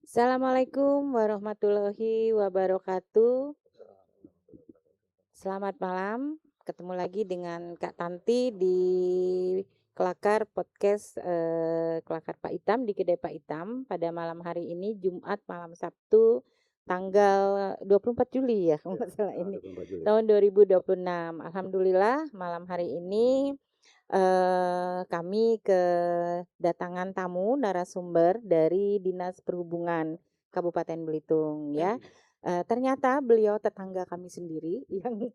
Assalamualaikum warahmatullahi wabarakatuh. Selamat malam, ketemu lagi dengan Kak Tanti di Kelakar Podcast Kelakar Pak Itam di Kedai Pak Itam pada malam hari ini Jumat malam Sabtu tanggal 24 Juli ya kalau nggak salah ini 24 Juli. tahun 2026. Alhamdulillah malam hari ini kami kedatangan tamu narasumber dari Dinas Perhubungan Kabupaten Belitung ya. Ternyata beliau tetangga kami sendiri yang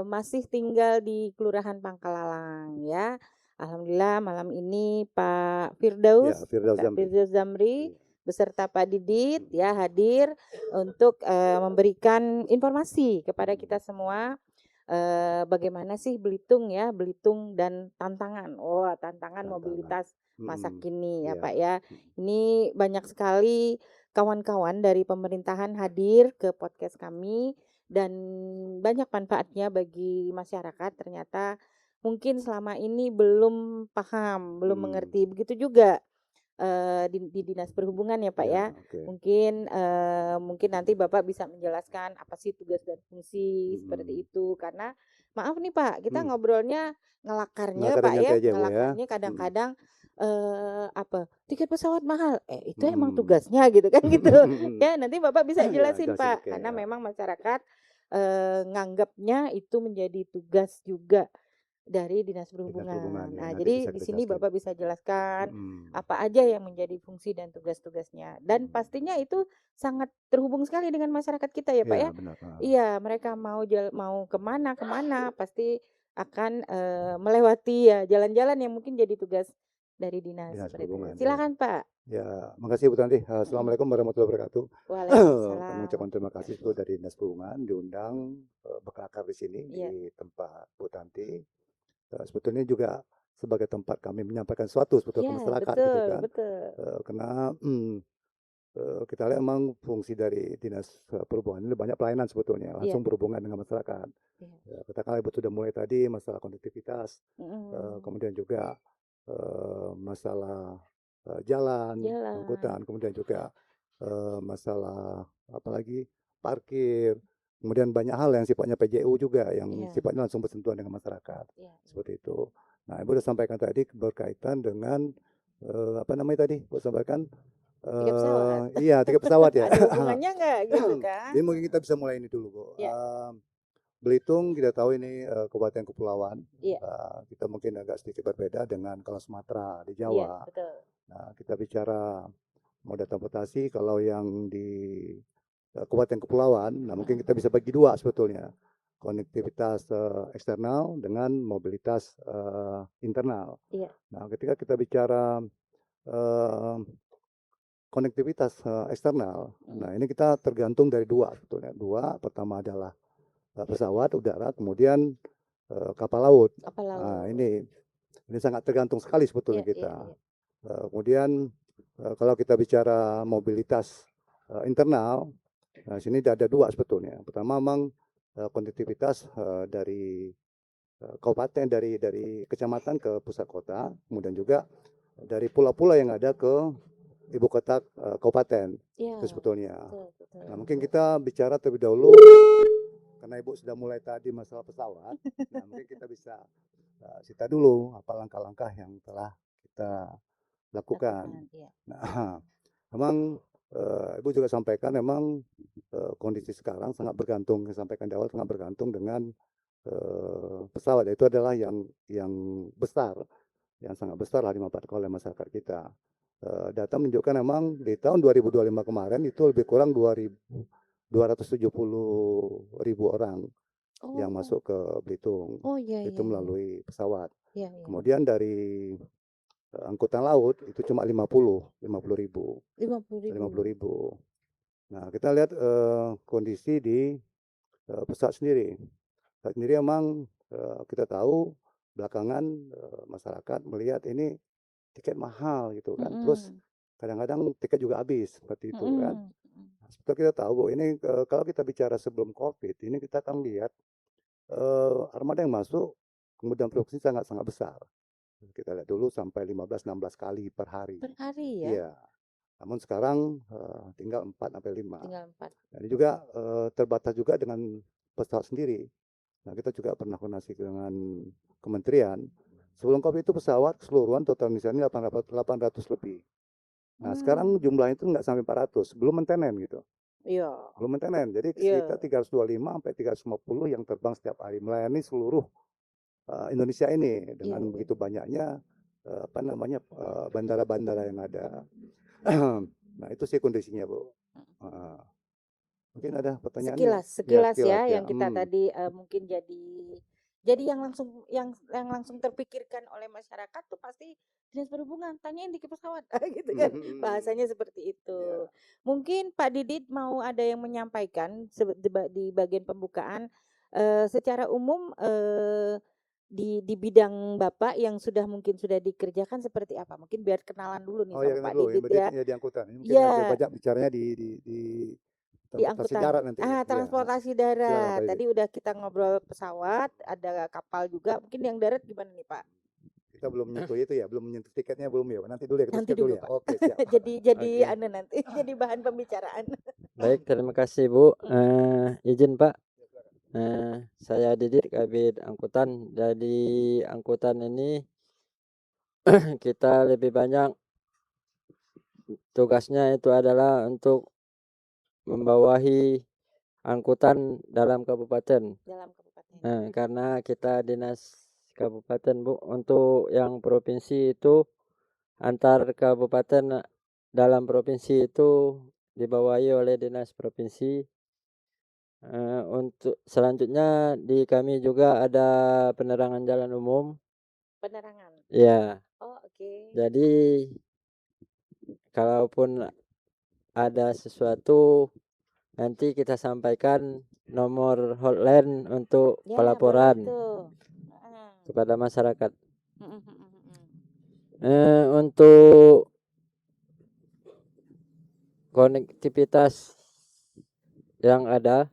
masih tinggal di Kelurahan Pangkalalang ya. Alhamdulillah malam ini Pak Ya, Firdaus, Firdaus Kak Zamri. Firdaus Zamri Iya. beserta Pak Didit ya hadir untuk memberikan informasi kepada kita semua bagaimana sih Belitung ya, Belitung dan tantangan. Oh, tantangan mobilitas masa kini ya Iya. Pak ya. Ini banyak sekali kawan-kawan dari pemerintahan hadir ke podcast kami dan banyak manfaatnya bagi masyarakat. Ternyata mungkin selama ini belum paham, belum mengerti. Begitu juga di Dinas Perhubungan ya Pak ya. Oke. Mungkin nanti Bapak bisa menjelaskan apa sih tugas dan fungsi seperti Mhm. itu. Karena maaf nih Pak, kita Mhm. ngobrolnya ngelakarnya Ngakak dan Pak ya, nyantai aja, Bu, ya. ngelakarnya kadang-kadang tiket pesawat mahal. Itu emang Mhm. tugasnya gitu kan gitu. Ya, nanti Bapak bisa Ya, jelasin jelasin, Pak, oke, karena ya. memang masyarakat nganggapnya itu menjadi tugas juga dari Dinas Dinas Perhubungan, Perhubungan. ya, Nah, nanti jadi bisa di kita sini jelaskan. Bapak bisa jelaskan Mhm. apa aja yang menjadi fungsi dan tugas-tugasnya. Dan pastinya itu sangat terhubung sekali dengan masyarakat kita ya Pak Iya, ya. benar, Iya, mereka mau kemana pasti akan melewati ya jalan-jalan yang mungkin jadi tugas dari dinas Dinas seperti itu. Perhubungan, ya. Silakan Pak. Ya, makasih Bu Tanti. Mm-mm. Assalamualaikum warahmatullahi wabarakatuh. Kami Waalaikumsalam. ucapkan terima kasih Bu dari Dinas Perhubungan diundang berkelakar di sini Iya, di tempat Bu Tanti. Sebetulnya juga sebagai tempat kami menyampaikan sesuatu sebetulnya ke iya masyarakat gitu betul kan. betul. Karena kita lihat memang fungsi dari Dinas Perhubungan ini banyak pelayanan sebetulnya, Iya, langsung berhubungan dengan masyarakat. iya. Katakanlah Ibu sudah mulai tadi masalah konektivitas, Mm-mm. kemudian juga masalah jalan, Jalan. angkutan, kemudian juga masalah apalagi parkir, kemudian banyak hal yang sifatnya PJU juga yang Iya, sifatnya langsung bersentuhan dengan masyarakat, iya, iya. seperti itu. Nah, Ibu sudah sampaikan tadi berkaitan dengan apa namanya tadi? Ibu sampaikan Tiket pesawat. iya, tiket pesawat ya. Ada hubungannya nggak gitu kan? Jadi mungkin kita bisa mulai ini dulu, Bu. Ya, Belitung kita tahu ini kabupaten kepulauan. iya, Kita mungkin agak sedikit berbeda dengan kalau Sumatera di iya, Jawa. betul. Nah, kita bicara moda transportasi kalau yang di kabupaten kepulauan, nah mungkin kita bisa bagi dua sebetulnya. Konektivitas eksternal dengan mobilitas internal. Iya, Nah, ketika kita bicara eh, konektivitas eksternal, nah ini kita tergantung dari dua sebetulnya. Dua, pertama adalah pesawat udara, kemudian kapal laut. kapal Nah, laut. ini sangat tergantung sekali sebetulnya Iya, iya, kita. iya. Kemudian kalau kita bicara mobilitas internal, nah sini ada dua sebetulnya. Pertama memang konektivitas dari kabupaten dari kecamatan ke pusat kota, kemudian juga dari pulau-pulau yang ada ke ibu kota kabupaten Iya, itu sebetulnya. betul, betul. Nah, mungkin kita bicara terlebih dahulu karena Ibu sudah mulai tadi masalah pesawat. Nah, mungkin kita bisa cerita dulu apa langkah-langkah yang telah kita lakukan. Lakukan, iya. Nah, memang Ibu juga sampaikan memang kondisi sekarang sangat bergantung, saya sampaikan di awal sangat bergantung dengan pesawat. Itu adalah yang besar, yang sangat besar lah dimanfaatkan oleh masyarakat kita. Data menunjukkan memang di tahun 2025 kemarin itu lebih kurang 270.000 orang yang Oh, masuk ke Belitung. oh iya, Itu iya, iya. melalui pesawat. Iya, iya. Kemudian dari angkutan laut itu cuma 50 ribu. 50.000. 50 ribu. Nah, kita lihat kondisi di pesawat sendiri. Pesawat sendiri memang kita tahu belakangan masyarakat melihat ini tiket mahal gitu kan. Terus Mm-mm. kadang-kadang tiket juga habis seperti itu kan. Mm-mm. Nah, seperti kita tahu bahwa ini kalau kita bicara sebelum COVID, ini kita akan lihat armada yang masuk kemudian produksi sangat-sangat besar. Kita lihat dulu sampai 15-16 kali per hari. Per hari ya? Iya. Namun sekarang tinggal 4 sampai 5. Tinggal 4. Nah, ini juga terbatas juga dengan pesawat sendiri. Nah, kita juga pernah koordinasi dengan kementerian. Sebelum COVID itu pesawat keseluruhan total misalnya 800 lebih. Nah, sekarang jumlahnya itu nggak sampai 400, belum maintenance gitu. Iya. Belum maintenance. Jadi Iya. sekitar 325 sampai 350 yang terbang setiap hari melayani seluruh Indonesia ini dengan Iya. begitu banyaknya bandara-bandara yang ada. Nah, itu sih kondisinya, Bu. Mungkin ada pertanyaannya? Ya, Sekilas sekilas ya ya. yang kita tadi mungkin jadi yang langsung terpikirkan oleh masyarakat tuh pasti dinas perhubungan, tanyain di pesawat gitu kan, bahasanya seperti itu. Iya. Mungkin Pak Didit mau ada yang menyampaikan di bagian pembukaan secara umum di bidang Bapak yang mungkin sudah dikerjakan seperti apa? Mungkin biar kenalan dulu nih Oh ya, sama kenal Pak dulu ya, Didit berarti ya. ya di angkutan. Ini mungkin lebih Iya, banyak bicaranya di di transportasi angkutan darat nanti ya. Iya, transportasi silakan darat. Pak Didi. Tadi udah kita ngobrol pesawat, ada kapal juga. Mungkin yang darat gimana nih, Pak? Kita belum menyentuh itu ya, belum menyentuh tiketnya belum ya. Nanti dulu ya, kita Nanti skip dulu dulu, ya. Pak. Oke, siap. Jadi Oke. nanti jadi bahan pembicaraan. Baik, terima kasih Bu. Izin Pak, saya Didit Kabid Angkutan. Jadi angkutan ini kita lebih banyak tugasnya itu adalah untuk membawahi angkutan dalam kabupaten. Dalam kabupaten. Karena kita dinas kabupaten Bu, untuk yang provinsi itu antar kabupaten dalam provinsi itu dibawahi oleh dinas provinsi. Untuk selanjutnya di kami juga ada penerangan jalan umum. Penerangan. Ya, Oh, oke. jadi kalaupun ada sesuatu nanti kita sampaikan nomor hotline untuk Ya, boleh pelaporan tuh. kepada masyarakat. Mm, mm, mm, Untuk konektivitas yang ada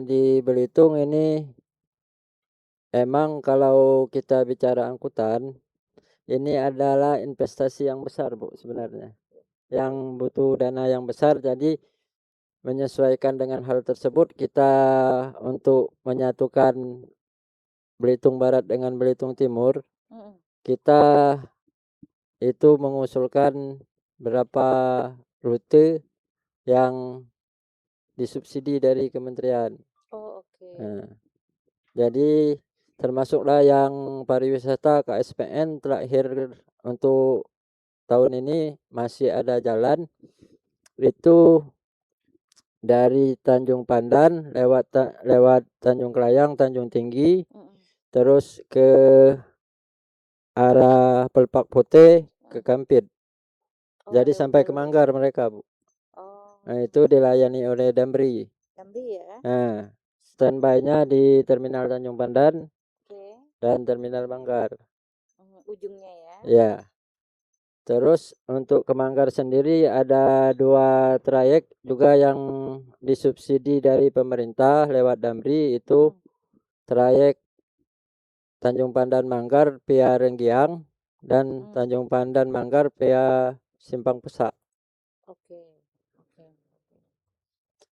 di Belitung ini, emang kalau kita bicara angkutan, ini adalah investasi yang besar Bu sebenarnya, yang butuh dana yang besar. Jadi menyesuaikan dengan hal tersebut, kita untuk menyatukan Belitung Barat dengan Belitung Timur, kita itu mengusulkan berapa rute yang disubsidi dari kementerian. Oh, oke. Jadi termasuklah yang pariwisata KSPN terakhir untuk tahun ini masih ada jalan itu dari Tanjung Pandan lewat Tanjung Kelayang, Tanjung Tinggi, terus ke arah Pelpak Putih ke Kampit. Jadi sampai ke Manggar mereka Bu. Nah, itu dilayani oleh Damri. Damri ya. Nah, standby-nya di Terminal Tanjung Pandan dan Terminal Manggar. Ujungnya ya. Ya. Terus untuk ke Manggar sendiri ada 2 trayek juga yang disubsidi dari pemerintah lewat Damri, itu trayek Tanjung Pandan Manggar via Renggiang dan Tanjung Pandan Manggar via Simpang Pesak. Oke.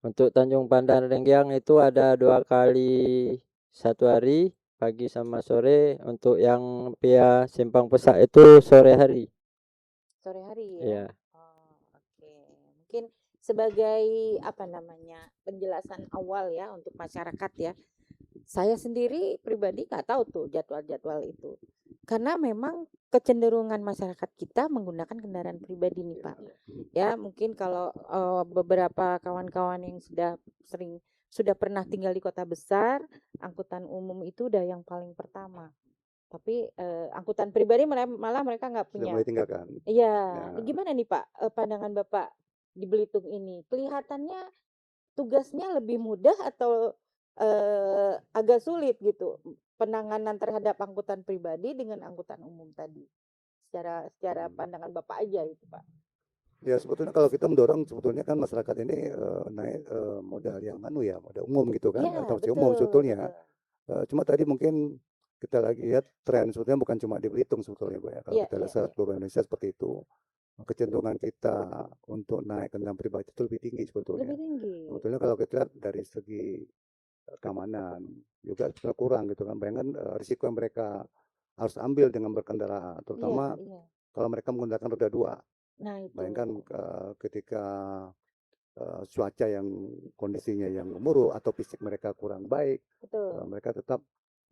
Untuk Tanjung Pandan Renggiang itu ada 2 kali 1 hari, pagi sama sore. Untuk yang via Simpang Pesak itu sore hari. Sore hari ya. Iya. Oh, oke. Mungkin sebagai penjelasan awal ya untuk masyarakat ya. Saya sendiri pribadi nggak tahu tuh jadwal-jadwal itu. Karena memang kecenderungan masyarakat kita menggunakan kendaraan pribadi nih Pak. Ya mungkin kalau beberapa kawan-kawan yang sudah pernah tinggal di kota besar, angkutan umum itu udah yang paling pertama. Tapi angkutan pribadi malah mereka nggak Sudah punya. mulai tinggalkan. Iya, Ya. gimana nih Pak pandangan Bapak di Belitung ini? Kelihatannya tugasnya lebih mudah atau agak sulit gitu penanganan terhadap angkutan pribadi dengan angkutan umum tadi? Secara pandangan Bapak aja itu Pak. Ya sebetulnya kalau kita mendorong sebetulnya kan masyarakat ini naik modal yang modal umum gitu kan, Iya, transportasi betul, umum sebetulnya. betul. Cuma tadi mungkin kita lagi lihat tren sebetulnya bukan cuma di Belitung sebetulnya Bu ya. Kalau Iya, kita lihat iya. seluruh Indonesia seperti itu. kecenderungan kita untuk naik kendaraan pribadi itu lebih tinggi sebetulnya. Lebih tinggi. Sebetulnya kalau kita lihat dari segi keamanan juga sudah kurang gitu kan. Bayangkan risiko yang mereka harus ambil dengan berkendara, Iya, terutama iya. kalau mereka menggunakan roda 2. Nah itu. Bayangkan ketika cuaca yang kondisinya yang buruk atau fisik mereka kurang baik, Betul. mereka tetap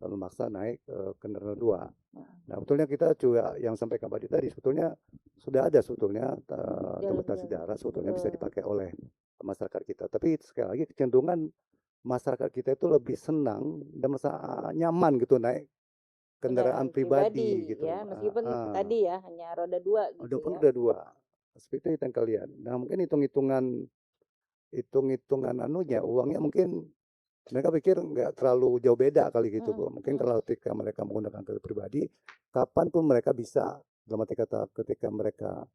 memaksa naik kendaraan roda 2. Heeh. Nah, betulnya kita juga yang sampaikan Pak Di tadi sebetulnya sudah ada sebetulnya transportasi Jalan-jalan. darat sebetulnya bisa Betul. dipakai oleh masyarakat kita. Tapi sekali lagi kecenderungan masyarakat kita itu lebih senang dan merasa nyaman gitu naik kendaraan pribadi gitu. ya, meskipun tadi ya hanya roda 2 gitu Walaupun ya. udah 2. Seperti itu yang kalian. Nah, mungkin hitung-hitungan anunya uangnya mungkin mereka pikir nggak terlalu jauh beda kali gitu Bu. Mungkin kalau ketika mereka menggunakan kendaraan pribadi, kapanpun mereka bisa, dalam arti kata ketika mereka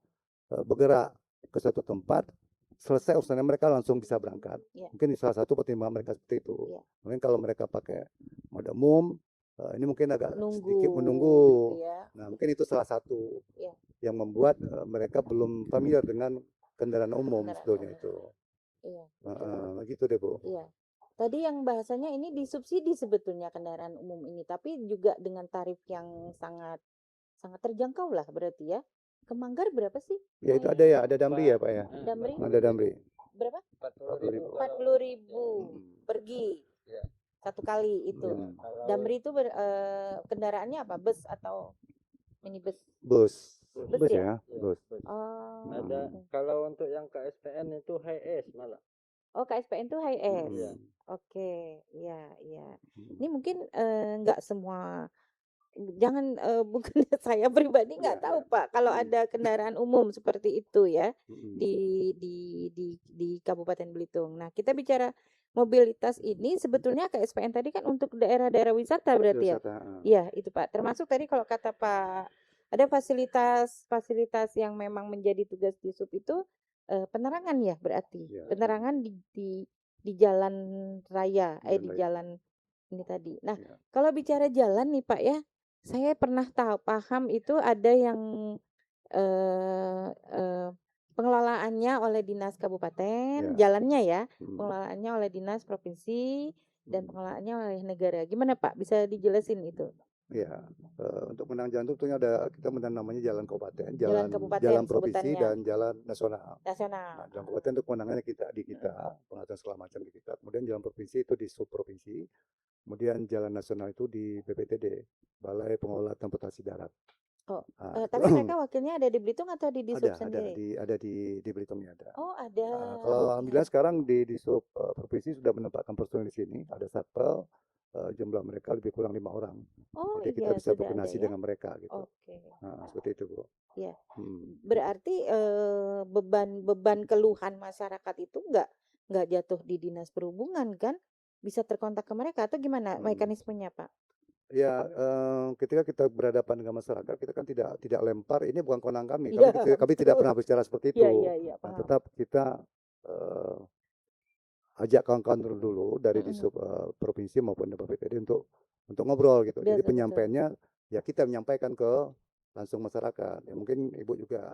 bergerak ke suatu tempat, selesai urusannya mereka langsung bisa berangkat. Ya. Mungkin salah satu pertimbangan mereka seperti itu. Ya. Mungkin kalau mereka pakai moda umum, ini mungkin agak sedikit menunggu. Gitu ya. Nah, mungkin itu salah satu Ya. yang membuat mereka belum familiar dengan kendaraan umum sebetulnya itu. Iya. Gitu deh Bu. Iya. Tadi yang bahasanya ini disubsidi sebetulnya kendaraan umum ini, tapi juga dengan tarif yang sangat terjangkau lah berarti ya. Ke Manggar berapa sih? Ya itu ada Damri ya Pak ya. Damri Ada Damri. berapa? 40.000. 40.000 pergi. Ya. Satu kali itu. Damri itu kendaraannya apa? Bus atau minibus? Bus ya? ya, bus. Oh. Ada kalau untuk yang KSPN itu HiS malah. Oh, KSPN itu HiS. Iya. Oke, iya, iya. Ini mungkin nggak semua, jangan bukan saya pribadi nggak tahu Pak kalau ada kendaraan umum seperti itu ya di Kabupaten Belitung. Nah, kita bicara mobilitas ini sebetulnya KSPN tadi kan untuk daerah-daerah wisata berarti ya. Iya, itu Pak. Termasuk tadi kalau kata Pak ada fasilitas yang memang menjadi tugas di sub itu penerangan ya berarti. Ya. Penerangan di jalan raya, di jalan ini tadi. Nah, Ya. kalau bicara jalan nih Pak ya, saya pernah paham itu ada yang pengelolaannya oleh dinas kabupaten, jalannya ya, pengelolaannya oleh dinas provinsi dan pengelolaannya oleh negara. Gimana Pak? Bisa dijelasin itu? Ya, untuk menang jalan itu tentunya kita menang namanya jalan kabupaten, Jalan jalan provinsi sebutannya. dan jalan nasional. Nasional. Nah, jalan kabupaten itu kewenangannya di kita, pengaturan segala macam di kita. Kemudian jalan provinsi itu di subprovinsi. Kemudian jalan nasional itu di BPTD, Balai Pengelola Transportasi Darat. Oh, tapi mereka wakilnya ada di Belitung atau di sub Ada sendiri? ada di Belitungnya ada. Oh, ada. Kalau alhamdulillah sekarang di sub provinsi sudah menempatkan personil di sini, ada satpel, jumlah mereka lebih kurang 5 orang. Oh, jadi kita bisa berkoordinasi dengan mereka gitu. Oke. Seperti itu Bu. Ya. Berarti beban keluhan masyarakat itu nggak jatuh di dinas perhubungan kan? Bisa terkontak ke mereka atau gimana mekanismenya Pak? Ya, ketika kita berhadapan dengan masyarakat, kita kan tidak lempar. Ini bukan kewenangan kami. Kami tidak pernah bicara seperti itu. Nah, tetap kita ajak kawan-kawan dulu dari di sub provinsi maupun di BPTD untuk ngobrol gitu. Jadi penyampaiannya ya kita menyampaikan ke langsung masyarakat. Ya mungkin Ibu juga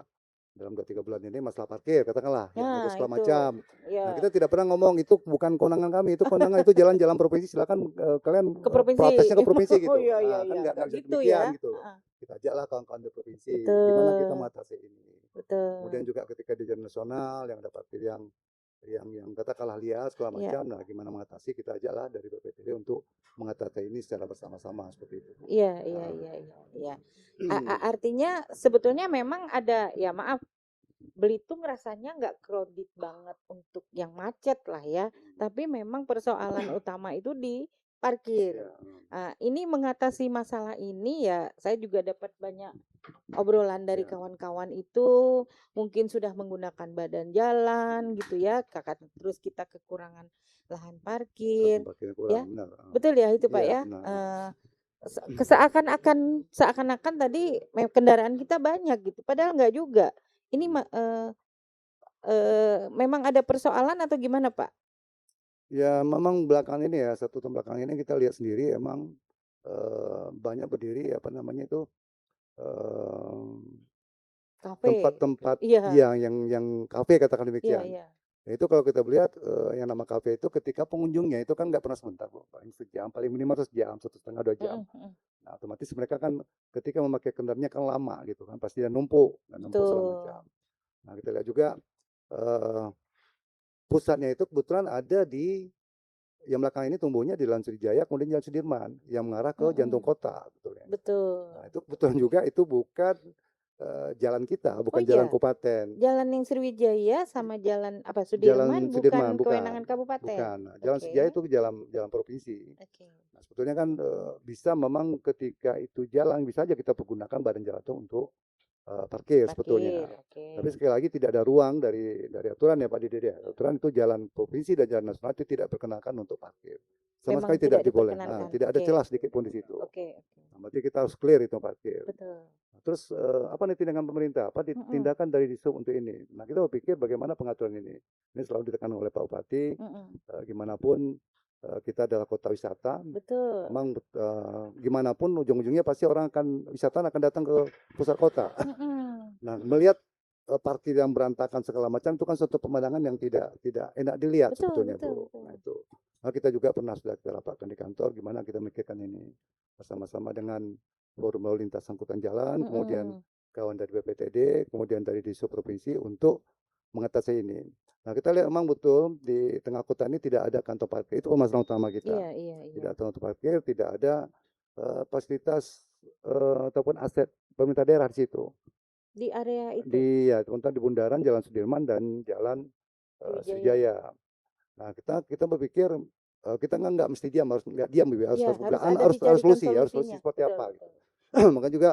dalam 2-3 bulan ini masalah parkir katakanlah yang itu segala macam. Nah, kita tidak pernah ngomong itu bukan kewenangan kami, itu kewenangan itu jalan-jalan provinsi, silakan kalian ke provinsi. protesnya ke provinsi gitu. Kan nggak bisa gitu demikian ya. gitu. Kita ajaklah kawan-kawan di provinsi Betul. gimana kita mengatasi ini. Betul. Kemudian juga ketika di jalan nasional yang ada parkir yang katakanlah liar segala macam, nah gimana mengatasi, kita ajaklah dari BPTD untuk mengatasi ini secara bersama-sama seperti itu. Iya. Artinya sebetulnya memang ada, ya maaf, Belitung rasanya nggak crowded banget untuk yang macet lah ya, tapi memang persoalan utama itu di parkir. Ini mengatasi masalah ini ya, saya juga dapat banyak obrolan dari kawan-kawan itu, mungkin sudah menggunakan badan jalan gitu ya, terus kita kekurangan lahan parkir, ya, betul ya itu Pak ya. Seakan-akan tadi kendaraan kita banyak gitu, padahal nggak juga. Ini memang ada persoalan atau gimana Pak? Ya memang belakangan ini ya, 1 tahun belakangan ini kita lihat sendiri emang banyak berdiri apa namanya itu Kafe. tempat-tempat Iya. yang kafe katakan Iya, demikian. iya. Nah, itu kalau kita melihat yang nama kafe itu ketika pengunjungnya itu kan nggak pernah sebentar, Bu. Paling sejam, paling minimal 1 jam, 1,5 2 jam. Nah, otomatis mereka kan ketika memakai kendaraannya kan lama gitu kan, pasti dia numpuk dan numpuk segala Betul. macam. Nah, kita lihat juga eh, pusatnya itu kebetulan ada di yang belakang ini tumbuhnya di Jalan Sriwijaya, kemudian Jalan Sudirman yang mengarah ke jantung kota, betulnya. Betul. Nah, itu kebetulan juga itu bukan jalan kita, Oh bukan jalan iya, kabupaten. jalan yang Sriwijaya sama jalan apa Jalan Sudirman Sudirman bukan kewenangan kabupaten. bukan. Nah, Jalan Oke. Sriwijaya itu jalan jalan provinsi. Oke. Nah, sebetulnya kan bisa memang ketika itu jalan bisa aja kita pergunakan badan jalan itu untuk parkir sebetulnya. Parkir, oke. Tapi sekali lagi tidak ada ruang dari aturan ya Pak Dede ya. Aturan itu jalan provinsi dan jalan nasional itu tidak perkenakan untuk parkir. Sama Memang sekali tidak tidak diboleh. diperkenankan. Nah, tidak ada Oke. celah sedikit pun di situ. Oke, oke. Nah, berarti kita harus clear itu parkir. Betul. Nah, terus apa nih tindakan pemerintah? Apa tindakan dari Disub untuk ini? Nah, kita berpikir bagaimana pengaturan ini. Ini selalu ditekan oleh Pak Bupati. Gimana pun kita adalah kota wisata. Betul. Memang gimana pun ujung-ujungnya pasti orang wisatawan akan datang ke pusat kota. Nah, melihat parkir yang berantakan segala macam itu kan suatu pemandangan yang tidak enak dilihat Betul, sebetulnya, betul, Bu. betul. Nah, itu. Nah, kita juga pernah sudah kita rapatkan di kantor gimana kita memikirkan ini bersama-sama dengan forum lalu lintas angkutan jalan, kemudian kawan dari BPTD, kemudian dari Disub provinsi untuk mengatasi ini. Nah, kita lihat memang betul di tengah kota ini tidak ada kantong parkir. Itu permasalahan utama kita. Iya, iya, iya. Tidak ada kantong parkir, tidak ada fasilitas ataupun aset pemerintah daerah di situ. Di area itu. Ya, di bundaran Jalan Sudirman dan Jalan Sriwijaya. Nah, kita berpikir kita nggak mesti diam, harus nggak diam, harus Iya, harus dicarikan solusi solusinya. seperti Betul, apa. betul. Maka juga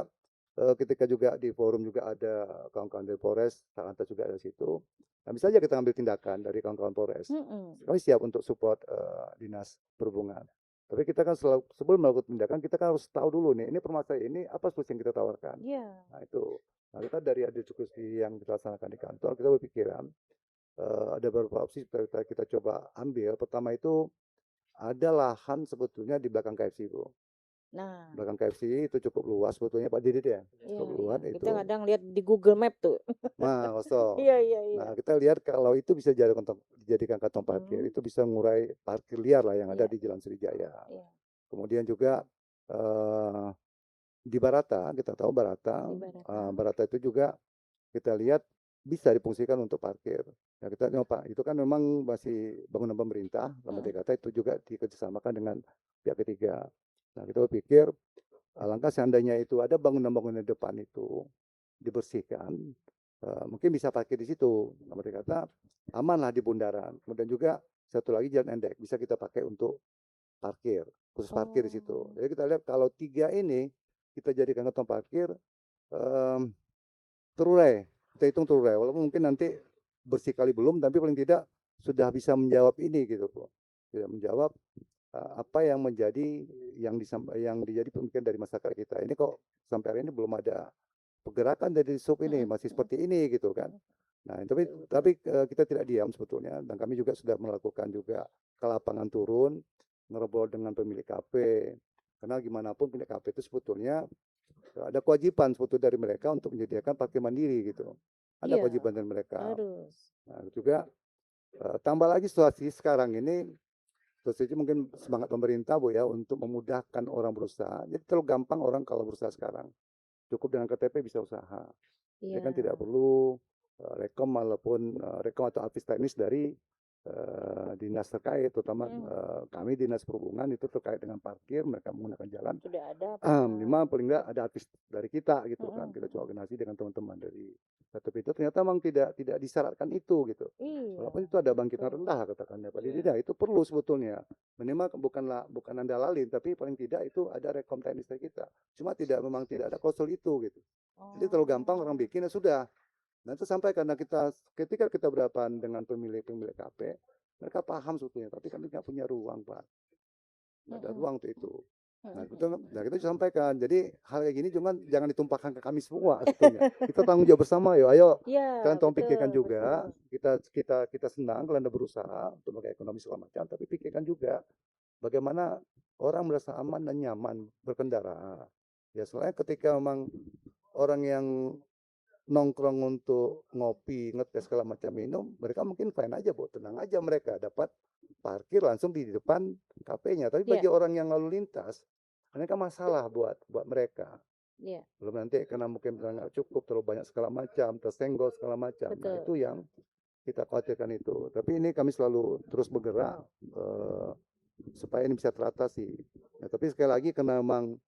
ketika juga di forum juga ada kawan-kawan dari Polres, Sananta juga ada di situ. Nah, bisa aja kita ambil tindakan dari kawan-kawan Polres. Kami siap untuk support dinas perhubungan. Tapi kita kan sebelum melakukan tindakan kita kan harus tahu dulu nih, ini permasalahan ini apa solusi yang kita tawarkan. Iya. Nah, itu. Nah, kita dari ada diskusi yang dilaksanakan di kantor, kita berpikiran ada beberapa opsi kita coba ambil. Pertama itu ada lahan sebetulnya di belakang KFC, Bu. Nah, Belakang KFC itu cukup luas sebetulnya Pak Didit ya. iya, Cukup luas iya. itu. Kita kadang lihat di Google Map tuh. Nah, kosong. Iya, iya, iya. Nah, kita lihat kalau itu bisa dijadikan kantong parkir, itu bisa mengurai parkir liar lah yang ada di Jalan Sriwijaya. Iya. Kemudian juga di Barata, kita tahu Barata, Barata itu juga kita lihat bisa difungsikan untuk parkir. Ya kita nyoba, itu kan memang masih bangunan pemerintah, sama kata itu juga dikerjasamakan dengan pihak ketiga. Nah, kita berpikir alangkah seandainya itu ada bangunan-bangunan depan itu dibersihkan, mungkin bisa parkir di situ. Nama kata amanlah di bundaran. Kemudian juga satu lagi jalan endek bisa kita pakai untuk parkir, khusus parkir di situ. Jadi kita lihat kalau 3 ini kita jadikan kantong parkir terurai, kita hitung terurai. Walaupun mungkin nanti bersih kali belum, tapi paling tidak sudah bisa menjawab ini gitu, Bu. Tidak menjawab apa yang menjadi yang dijadi pemikiran dari masyarakat kita. Ini kok sampai hari ini belum ada pergerakan dari sub ini, masih seperti ini gitu kan. Nah, tapi kita tidak diam sebetulnya, dan kami juga sudah melakukan juga ke lapangan turun, ngobrol dengan pemilik kafe. Karena gimana pun pemilik kafe itu sebetulnya ada kewajiban sebetulnya dari mereka untuk menyediakan parkir mandiri gitu. Ada kewajiban dari mereka. Harus. Nah, juga tambah lagi situasi sekarang ini, situasi mungkin semangat pemerintah, Bu ya, untuk memudahkan orang berusaha. Jadi terlalu gampang orang kalau berusaha sekarang. Cukup dengan KTP bisa usaha. Jadi kan tidak perlu rekom maupun rekom atau advis teknis dari dinas terkait, terutama kami dinas perhubungan itu terkait dengan parkir, mereka menggunakan jalan. Sudah ada. Minimal paling enggak ada advis dari kita gitu kan. Kita coba koordinasi dengan teman-teman dari KTP itu, ternyata memang tidak disyaratkan itu gitu. Walaupun itu ada bangkitan rendah katakannya Pak Didi, itu perlu sebetulnya. Minimal bukan anda lalin, tapi paling tidak itu ada rekom teknis dari kita. Cuma memang tidak ada klausul itu gitu. Jadi terlalu gampang orang bikin, ya sudah. Nanti sampai karena ketika kita berhadapan dengan pemilik KP, mereka paham sebetulnya, tapi kami nggak punya ruang, Pak. Nggak ada ruang untuk itu. Nah, kita sampaikan. Jadi hal kayak gini jangan ditumpahkan ke kami semua sebetulnya. Kita tanggung jawab bersama, ayo. Kalian tolong pikirkan juga. Kita senang kalau Anda berusaha untuk menjaga ekonomi segala macam, tapi pikirkan juga bagaimana orang merasa aman dan nyaman berkendara. Ya, soalnya ketika memang orang yang nongkrong untuk ngopi, ngetes segala macam minum, mereka mungkin fine aja, Bu, tenang aja mereka dapat parkir langsung di depan kafenya. Tapi Iya. bagi orang yang lalu lintas, mereka masalah buat mereka. Iya, Belum nanti karena mungkin nggak cukup, terlalu banyak segala macam, tersenggol segala macam. Nah, betul. itu yang kita khawatirkan itu. Tapi ini kami selalu terus bergerak supaya ini bisa teratasi. Nah, tapi sekali lagi karena memang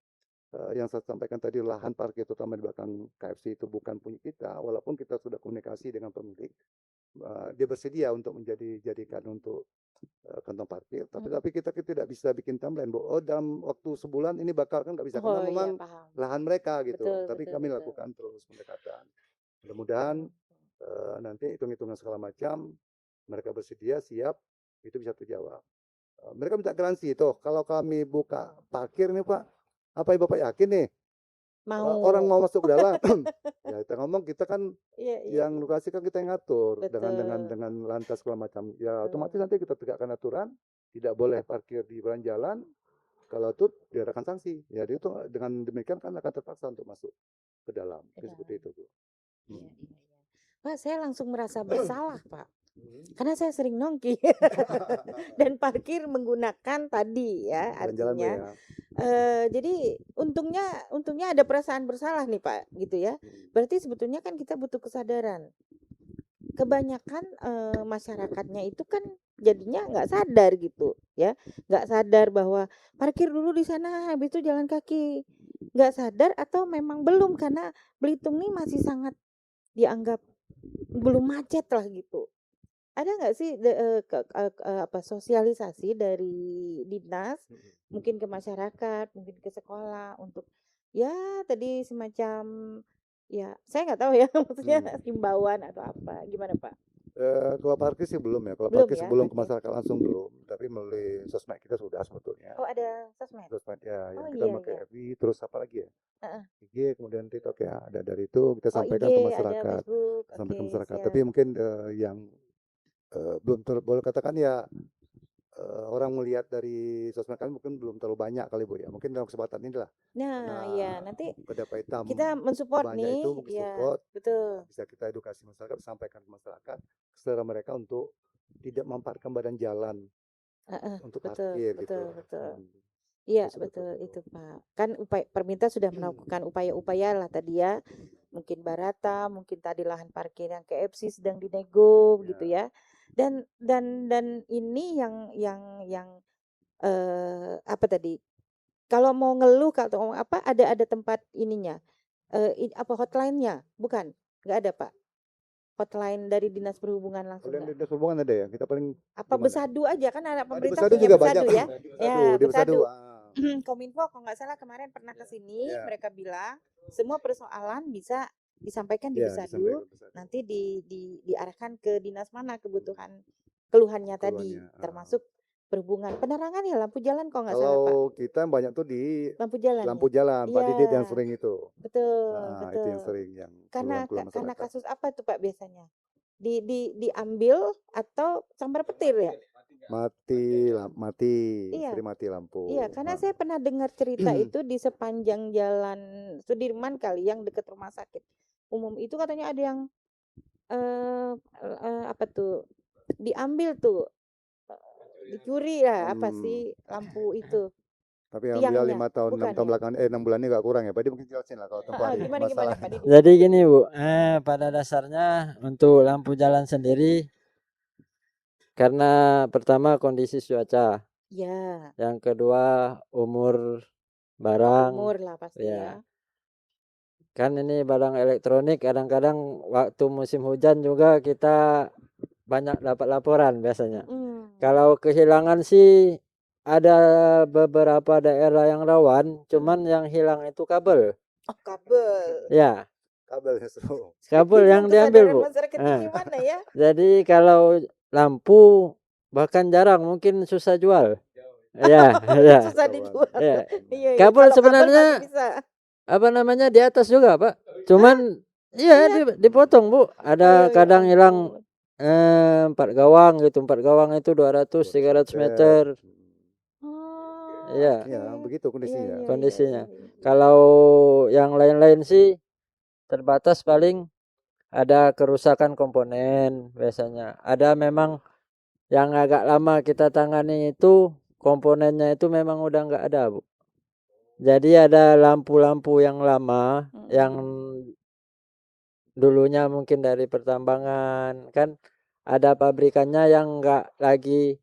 yang saya sampaikan tadi, lahan parkir terutama di belakang KFC itu bukan punya kita, walaupun kita sudah komunikasi dengan pemilik, dia bersedia untuk dijadikan untuk kantong parkir, tapi kita tidak bisa bikin timeline, Bu. Oh, dalam waktu sebulan ini bakal, kan nggak bisa, karena Oh iya, memang paham. lahan mereka gitu. Betul, Tapi betul, kami betul. lakukan terus pendekatan. Mudah-mudahan nanti hitung-hitungan segala macam, mereka bersedia, siap, itu bisa terjawab. Mereka minta garansi, toh kalau kami buka parkir nih Pak, apa Bapak yakin nih orang Mau. mau masuk ke dalam? Ya kita ngomong, kita kan Iya, iya. yang lokasi kan kita yang ngatur dengan Betul. lantas segala macam. Ya otomatis Betul. nanti kita tegakkan aturan, tidak boleh parkir di badan jalan. Kalau itu diadakan sanksi. Ya itu dengan demikian kan akan terpaksa untuk masuk ke dalam. Ke Seperti dalam. itu, Bu. Iya, iya, iya. Pak, saya langsung merasa bersalah, Pak. Karena saya sering nongki dan parkir menggunakan tadi ya, Jalan-jalan, Bu, artinya ya. jadi untungnya ada perasaan bersalah nih Pak, gitu ya. Berarti sebetulnya kan kita butuh kesadaran. Kebanyakan masyarakatnya itu kan jadinya nggak sadar gitu ya, nggak sadar bahwa parkir dulu di sana, habis itu jalan kaki. Nggak sadar atau memang belum, karena Belitung nih masih sangat dianggap belum macet lah gitu. Ada nggak sih apa sosialisasi dari dinas mungkin ke masyarakat, mungkin ke sekolah untuk ya tadi semacam ya saya nggak tahu ya maksudnya himbauan atau apa gimana Pak? Kalau parkir sih belum ya. Kalau Belum parkir ya? sebelum ke Oke. masyarakat langsung belum. Tapi melalui sosmed kita sudah sebetulnya. Oh ada sosmed? Sosmed ya, Oh yang kita iya pakai iya. FB, terus apa lagi ya? Heeh. IG, kemudian TikTok ya. Ada dari itu kita Oh IG sampaikan ke ada masyarakat, Facebook, sampaikan oke ke masyarakat. Tapi siap. mungkin yang belum boleh katakan ya, orang melihat dari sosmed kami mungkin belum terlalu banyak kali Bu ya. Mungkin dalam kesempatan inilah, karena Nah ya nanti pedapa hitam kita mensupport banyak itu nih, mungkin ya support, betul. bisa kita edukasi masyarakat, sampaikan ke masyarakat, kesadaran mereka untuk tidak memanfaatkan badan jalan Heeh, untuk betul parkir betul gitu. betul. Iya Itu betul sebetulnya, Bu. itu Pak. Kan pemerintah sudah melakukan upaya-upaya lah tadi ya. Mungkin Barata, mungkin tadi lahan parkir yang KFC sedang dinego gitu Ya. ya. Dan ini yang apa tadi? Kalau mau ngeluh kalau mau apa ada tempat ininya. Apa hotline-nya? Bukan? Nggak ada Pak. Hotline dari Dinas Perhubungan langsung Kalau yang nggak? dinas perhubungan ada ya? Kita paling Apa gimana? Bersadu aja kan anak Oh, di pemerintah Bersadu punya juga Bersadu banyak. ya. Ya, Di Bersadu. Bersadu. Kominfo kalau nggak salah kemarin pernah ke sini, Ya. mereka bilang semua persoalan bisa disampaikan di Ya, Bersadu, disampaikan Bersadu. nanti diarahkan ke dinas mana keluhannya tadi, Keluhannya. termasuk perhubungan. Penerangan ya lampu jalan kalau nggak salah Pak. Kalau kita banyak tuh di Lampu jalan lampu ya. jalan, Pak Iya, Didit yang sering itu. betul, Itu yang betul. sering yang Karena keluhan karena masyarakat. kasus apa tuh Pak biasanya? Diambil atau sambar petir ya? Mati, Iya. sering mati lampu. Iya, karena saya pernah dengar cerita itu di sepanjang jalan Sudirman kali yang dekat rumah sakit umum itu katanya ada yang apa tuh diambil tuh dicuri ya apa sih lampu itu Tapi alhamdulillah tiangnya 5 tahun, 6 bukan tahun ya? belakangan, 6 bulan ini gak kurang ya. Pak Didi mungkin jelasin lah kalau tempat hari Gimana masalah. Pak Didi? Jadi gini Bu, pada dasarnya untuk lampu jalan sendiri karena pertama kondisi cuaca, Ya, yang kedua umur barang, umur lah pasti ya. ya. Kan ini barang elektronik kadang-kadang waktu musim hujan juga kita banyak dapat laporan biasanya. Kalau kehilangan sih ada beberapa daerah yang rawan, cuman yang hilang itu kabel. Oh, kabel. Ya, Kabel justru. kabel yang diambil Bu. Masyarakat ini gimana ya? Jadi kalau lampu bahkan jarang, mungkin susah jual. Ya, ya. Susah dijual. Ya. Iya, Kabel kalau sebenarnya masih bisa. apa namanya di atas juga Pak. Cuman iya dipotong Bu. Ada Ayo, ya kadang hilang ampun. 4 gawang gitu. 4 gawang itu 200-300 meter. Oh, Iya, Ya, oke. begitu kondisinya. Iya. kondisinya. Kalau yang lain-lain sih terbatas paling ada kerusakan komponen biasanya. Ada memang yang agak lama kita tangani itu komponennya itu memang udah nggak ada, Bu. Jadi ada lampu-lampu yang lama yang dulunya mungkin dari pertambangan, kan ada pabrikannya yang nggak lagi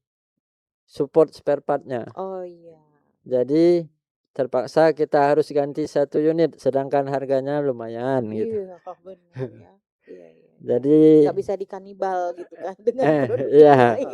support spare partnya. Oh iya. Jadi terpaksa kita harus ganti 1 unit, sedangkan harganya lumayan gitu. Iya, benar ya. Iya, iya. Jadi Nggak bisa dikanibal gitu kan dengan produk iya. yang lain.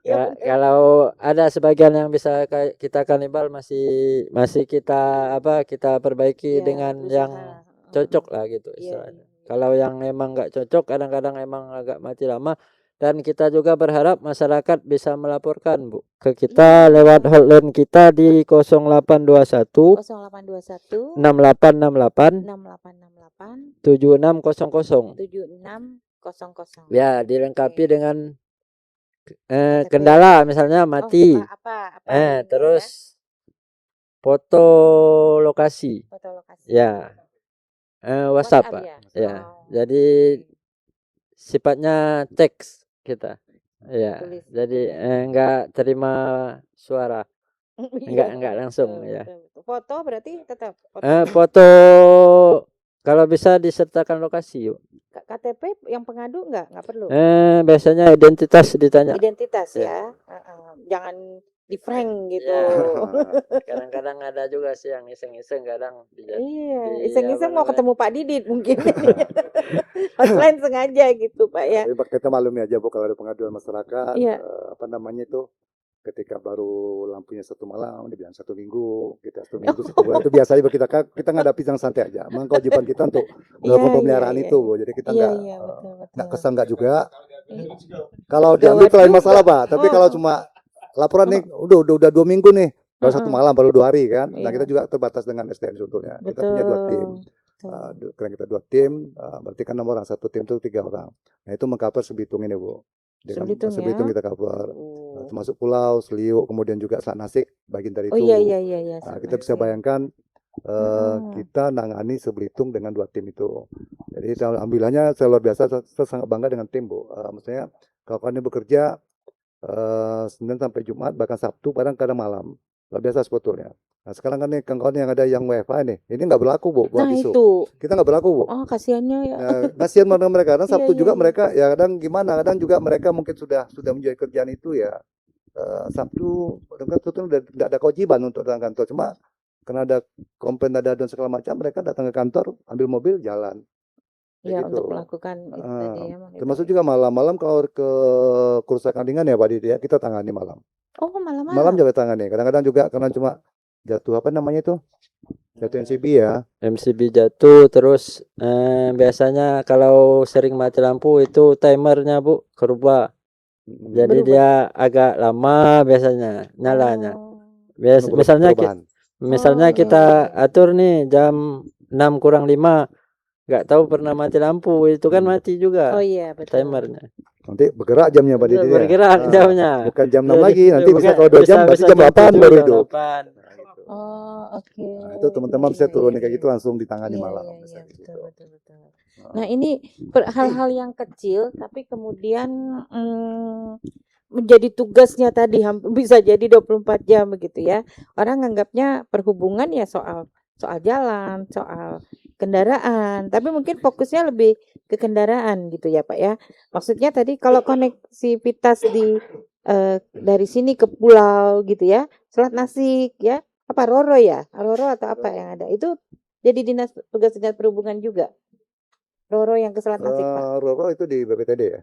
Ya, benar. Kalau ada sebagian yang bisa kita kanibal masih kita perbaiki Iya, dengan yang berusaha. cocok lah gitu Iya, istilahnya. iya. Kalau yang emang nggak cocok kadang-kadang emang agak mati lama, dan kita juga berharap masyarakat bisa melaporkan, Bu, ke kita lewat hotline kita di 0821 0821 6868 6868 7600. 7600. Ya, dilengkapi Oke. dengan KTP. kendala misalnya mati. Apa ini Terus foto lokasi. Foto lokasi. Ya. WhatsApp, Pak. ya? Ya. Oh, Jadi sifatnya teks kita. Ya. tulis. Jadi enggak terima suara. Iya, Enggak langsung betul, ya. betul. Foto berarti tetap Foto kalau bisa disertakan lokasi, yuk. KTP yang pengadu nggak perlu. Biasanya identitas ditanya. Identitas Ya. ya. Jangan di prank gitu. Ya. Kadang-kadang ada juga sih yang iseng-iseng kadang Iya, iseng-iseng mau ketemu Pak Didit mungkin. Hotline sengaja gitu, Pak ya. Tapi kita maklumi aja, Bu, kalau ada pengaduan masyarakat, Iya. apa namanya itu, ketika baru lampunya 1 malam, dibilang 1 minggu, kita 1 minggu, 1 bulan, itu biasanya kita ngadapi yang santai aja. Memang kewajiban kita untuk melakukan pemeliharaan itu, Bu. Jadi kita Iya, nggak betul. kesal nggak juga. Iya. Kalau diambil lain masalah, Pak. Tapi kalau cuma laporan nih, udah 2 minggu nih, baru 1 malam, baru 2 hari kan. Nah, kita juga terbatas dengan SDM sebetulnya. Kita punya 2 tim. Karena kita 2 tim, berarti kan 6 orang, 1 tim itu 3 orang. Nah, itu mengcover Sebitung ini, Bu. Sebitung kita cover. Termasuk Pulau, Seliuk, kemudian juga Selat Nasik, bagian dari itu. Iya. Nah, kita bisa bayangkan kita nangani Sebelitung dengan 2 tim itu. Jadi alhamdulillahnya saya luar biasa, saya sangat bangga dengan tim, Bu. Maksudnya kawan-kawan bekerja Senin sampai Jumat, bahkan Sabtu, kadang-kadang malam. Luar biasa sebetulnya. Nah, sekarang kan nih kawan-kawan yang ada yang WFH nih, ini nggak berlaku, Bu, buat Nah, isu. itu. Kita nggak berlaku, Bu. Oh, kasihannya ya. Kasihan mereka. Kadang Sabtu Iya, juga iya. mereka ya kadang gimana, kadang juga mereka mungkin sudah menjadi kerjaan itu ya. Sabtu udah nggak ada kewajiban untuk datang kantor, cuma karena ada komplain dan segala macam, mereka datang ke kantor, ambil mobil, jalan. Ya, Gitu. untuk melakukan itu tadi ya. Termasuk juga malam-malam kalau ke kerusakan ringan ya, Pak Didi ya, kita tangani malam. Oh, malam-malam. Malam juga tangani. Kadang-kadang juga karena cuma jatuh apa namanya itu? Jatuh MCB ya. MCB jatuh, terus biasanya kalau sering mati lampu itu timernya, Bu, kerubah. Jadi Berubah. dia agak lama biasanya nyalanya. Misalnya Oh, kita atur nih jam 6 kurang 5, nggak tahu pernah mati lampu, itu kan mati juga. Oh iya, betul. Timernya. Nanti bergerak jamnya, Pak Didi. Bergerak jamnya. Bukan jam 6 lagi, nanti Bukan, bisa kalau 2 jam, berarti jam 8 baru hidup. Oh, oke. Nah, itu teman-teman bisa turun kayak gitu langsung ditangani Iya, malam. iya, betul. Nah, ini hal-hal yang kecil tapi kemudian menjadi tugasnya tadi bisa jadi 24 jam begitu ya. Orang anggapnya perhubungan ya soal jalan, soal kendaraan, tapi mungkin fokusnya lebih ke kendaraan gitu ya, Pak ya. Maksudnya tadi kalau koneksivitas dari sini ke pulau gitu ya, Selat Nasik ya, apa Roro ya? Roro atau apa yang ada? Itu jadi tugas dinas perhubungan juga. Roro yang ke Selat Nasik, Pak. Roro itu di BPTD ya.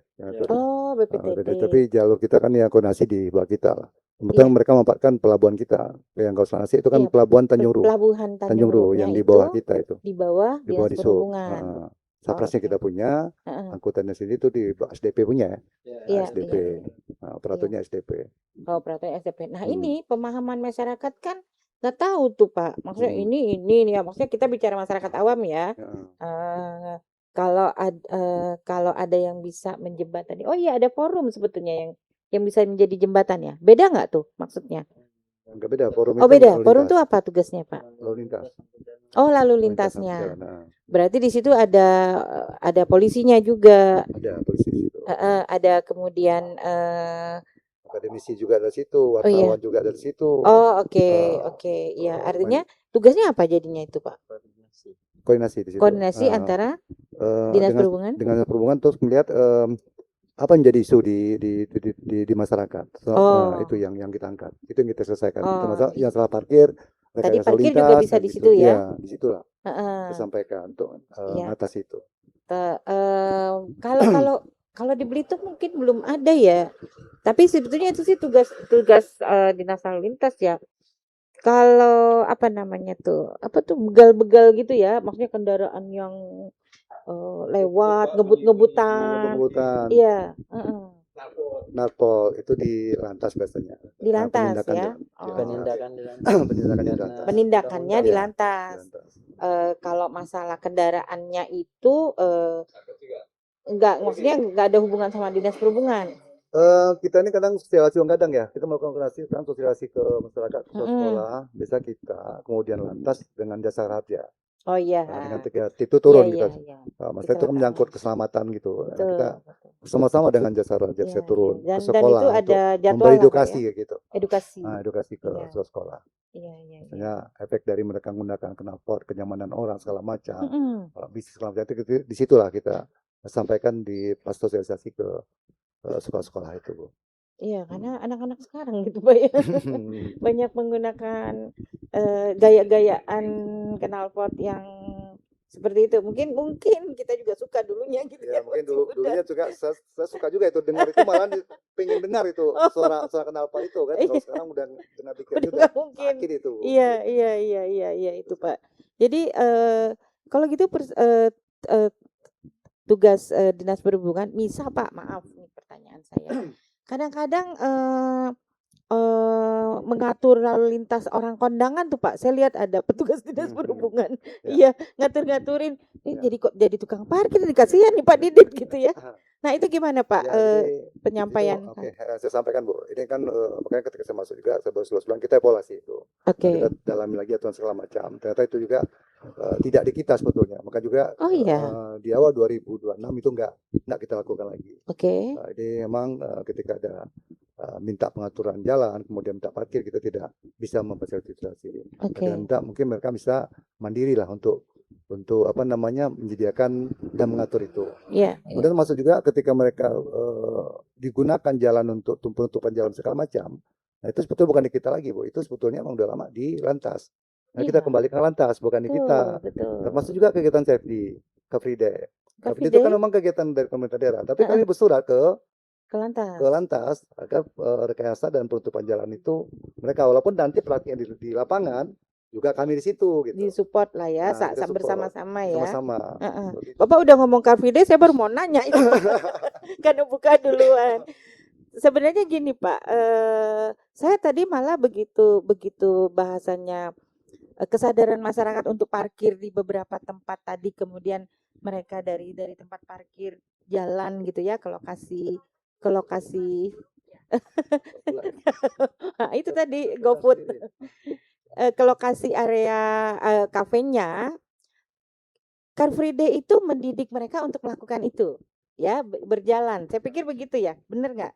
Oh, BPTD. Tapi jalur kita kan yang koordinasi di bawah kita lah. Kemudian mereka memanfaatkan pelabuhan kita. Yang Selat Nasik itu kan pelabuhan Tanjung Ru. Pelabuhan Tanjung Ru yang di bawah kita itu. Di bawah dinas perhubungan. Saprasnya kita punya, angkutannya sendiri itu di SDP punya ya. SDP. Operatornya SDP. Oh, operatornya SDP. Nah, ini pemahaman masyarakat kan nggak tahu tuh, Pak. Maksudnya ini ya, maksudnya kita bicara masyarakat awam ya. Kalau ada yang bisa menjembatani. Oh iya, ada forum sebetulnya yang bisa menjadi jembatan ya. Beda nggak tuh maksudnya? Enggak beda, forum itu. Oh, beda. Forum itu apa tugasnya, Pak? Lalu lintas. Oh, lalu lintasan lintasnya. jalan. Nah, Berarti di situ ada polisinya juga. ada polisi di situ. Ada kemudian Akademisi juga dari situ, oh iya. wartawan juga dari situ. Oh, oke, Eh, oke. Iya, artinya tugasnya apa jadinya itu, Pak? Koordinasi di situ. Koordinasi antara Dinas Perhubungan? Dengan perhubungan terus melihat apa yang jadi isu di masyarakat. Oh. Itu yang kita angkat. Itu yang kita selesaikan. Oh, Termasuk yang salah parkir, tadi rekayasa parkir lintas, juga bisa kayak di gitu. situ ya? Iya, di situlah Heeh. kita sampaikan untuk Iya. atas itu. Kalau di Belitung mungkin belum ada ya. Tapi sebetulnya itu sih tugas Dinas Lalu Lintas ya. Kalau apa namanya tuh? Apa tuh begal-begal gitu ya? Maksudnya kendaraan yang lewat ngebut-ngebutan. Ngebut-ngebutan. Iya, heeh. Narpol itu di lantas biasanya. Di lantas Penindakan ya. jalan. Penindakan di lantas. Penindakannya di lantas. Penindakannya di Iya, lantas. di lantas. Kalau masalah kendaraannya itu maksudnya nggak ada hubungan sama Dinas Perhubungan. Kita ini kadang kadang ya kita melakukan sosialisasi ke masyarakat, ke sekolah, biasa kita kemudian lantas dengan jasa raja. Oh iya. Dengan itu turun Iya, kita. iya. Maksudnya itu kan menyangkut keselamatan gitu. Betul, Kita betul. sama-sama dengan jasa raja Iya, bisa turun iya. ke Dan sekolah itu untuk ada jadwal memberi lah, Pak, edukasi ya? gitu. Edukasi. Edukasi ke Iya. sekolah. Iya, iya. Misalnya efek dari mereka menggunakan knalpot, kenyamanan orang segala macam, bisnis segala macam itu disitulah kita sampaikan di pas sosialisasi ke sekolah-sekolah itu, Bu. Iya, karena anak-anak sekarang gitu, Pak ya. Banyak menggunakan gaya-gayaan knalpot yang seperti itu. Mungkin kita juga suka dulunya gitu Ya, ya. mungkin dulunya juga saya suka juga itu dengar itu, malah pengen dengar itu suara knalpot itu kan. Kalau sekarang udah dengar dikit Udah udah nggak mungkin. sakit itu, Bu. Iya itu, Pak. Jadi kalau gitu tugas Dinas Perhubungan, misal Pak, maaf nih pertanyaan saya. Kadang-kadang mengatur lalu lintas orang kondangan tuh Pak. Saya lihat ada petugas Dinas Perhubungan. Iya, ngatur-ngaturin. Ini jadi tukang parkir, kasihan nih Pak Didit gitu ya. Nah, itu gimana Pak penyampaian? Oke, saya sampaikan Bu. Ini kan makanya ketika saya masuk juga, saya baru 11 bulan kita evaluasi itu. Oke. Kita dalami lagi aturan segala macam. Ternyata itu juga tidak di kita sebetulnya. Maka juga di awal 2026 itu enggak kita lakukan lagi. Oke. Jadi memang ketika ada minta pengaturan jalan, kemudian minta parkir, kita tidak bisa memfasilitasi. Dan mungkin mereka bisa mandiri lah untuk apa namanya menyediakan dan mengatur itu. Iya. Kemudian masuk juga ketika mereka digunakan jalan untuk penutupan jalan segala macam. Nah itu sebetulnya bukan di kita lagi, Bu. Itu sebetulnya memang udah lama di lantas. Nah kita kembali ke lantas, bukan di kita. Betul. Termasuk juga kegiatan safety, Car Free Day. Car Free Day itu kan memang kegiatan dari pemerintah daerah. Tapi kami bersurat ke lantas agar rekayasa dan penutupan jalan itu mereka, walaupun nanti pelatihan di lapangan juga kami di situ gitu. Disupport lah ya, bersama-sama ya. Sama-sama. Bapak udah ngomong Car Free Day, saya baru mau nanya itu. Karena buka duluan. Sebenarnya gini Pak, saya tadi malah begitu bahasanya kesadaran masyarakat untuk parkir di beberapa tempat tadi, kemudian mereka dari tempat parkir jalan gitu ya ke lokasi itu tadi GoFood ke lokasi area kafenya. Car Free Day itu mendidik mereka untuk melakukan itu ya, berjalan. Saya pikir begitu ya, benar nggak?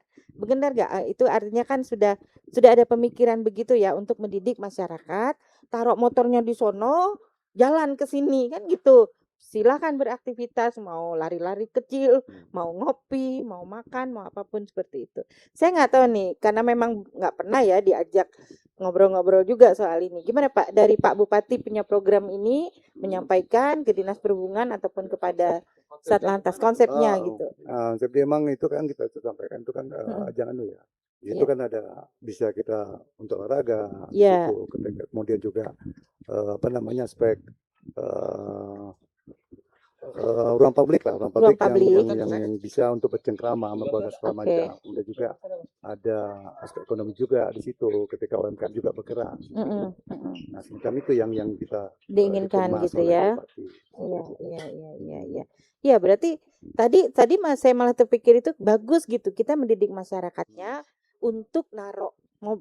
Itu artinya kan sudah ada pemikiran begitu ya untuk mendidik masyarakat, taruh motornya di sono, jalan ke sini kan gitu. Silakan beraktivitas, mau lari-lari kecil, mau ngopi, mau makan, mau apapun seperti itu. Saya nggak tahu nih, karena memang nggak pernah ya diajak ngobrol-ngobrol juga soal ini. Gimana Pak, dari Pak Bupati punya program ini, menyampaikan ke Dinas Perhubungan ataupun kepada Satlantas konsepnya gitu. Jadi emang itu kan kita sampaikan itu kan jangan dulu ya. Itu kan ada bisa kita untuk olahraga, kemudian juga apa namanya aspek ruang publik yang bisa untuk bercengkrama, membuat segala macam. Kemudian juga ada aspek ekonomi juga di situ ketika UMKM juga bergerak. Nah, semacam itu yang kita diinginkan gitu ya. Iya. Ya berarti tadi saya malah terpikir itu bagus gitu, kita mendidik masyarakatnya untuk naruh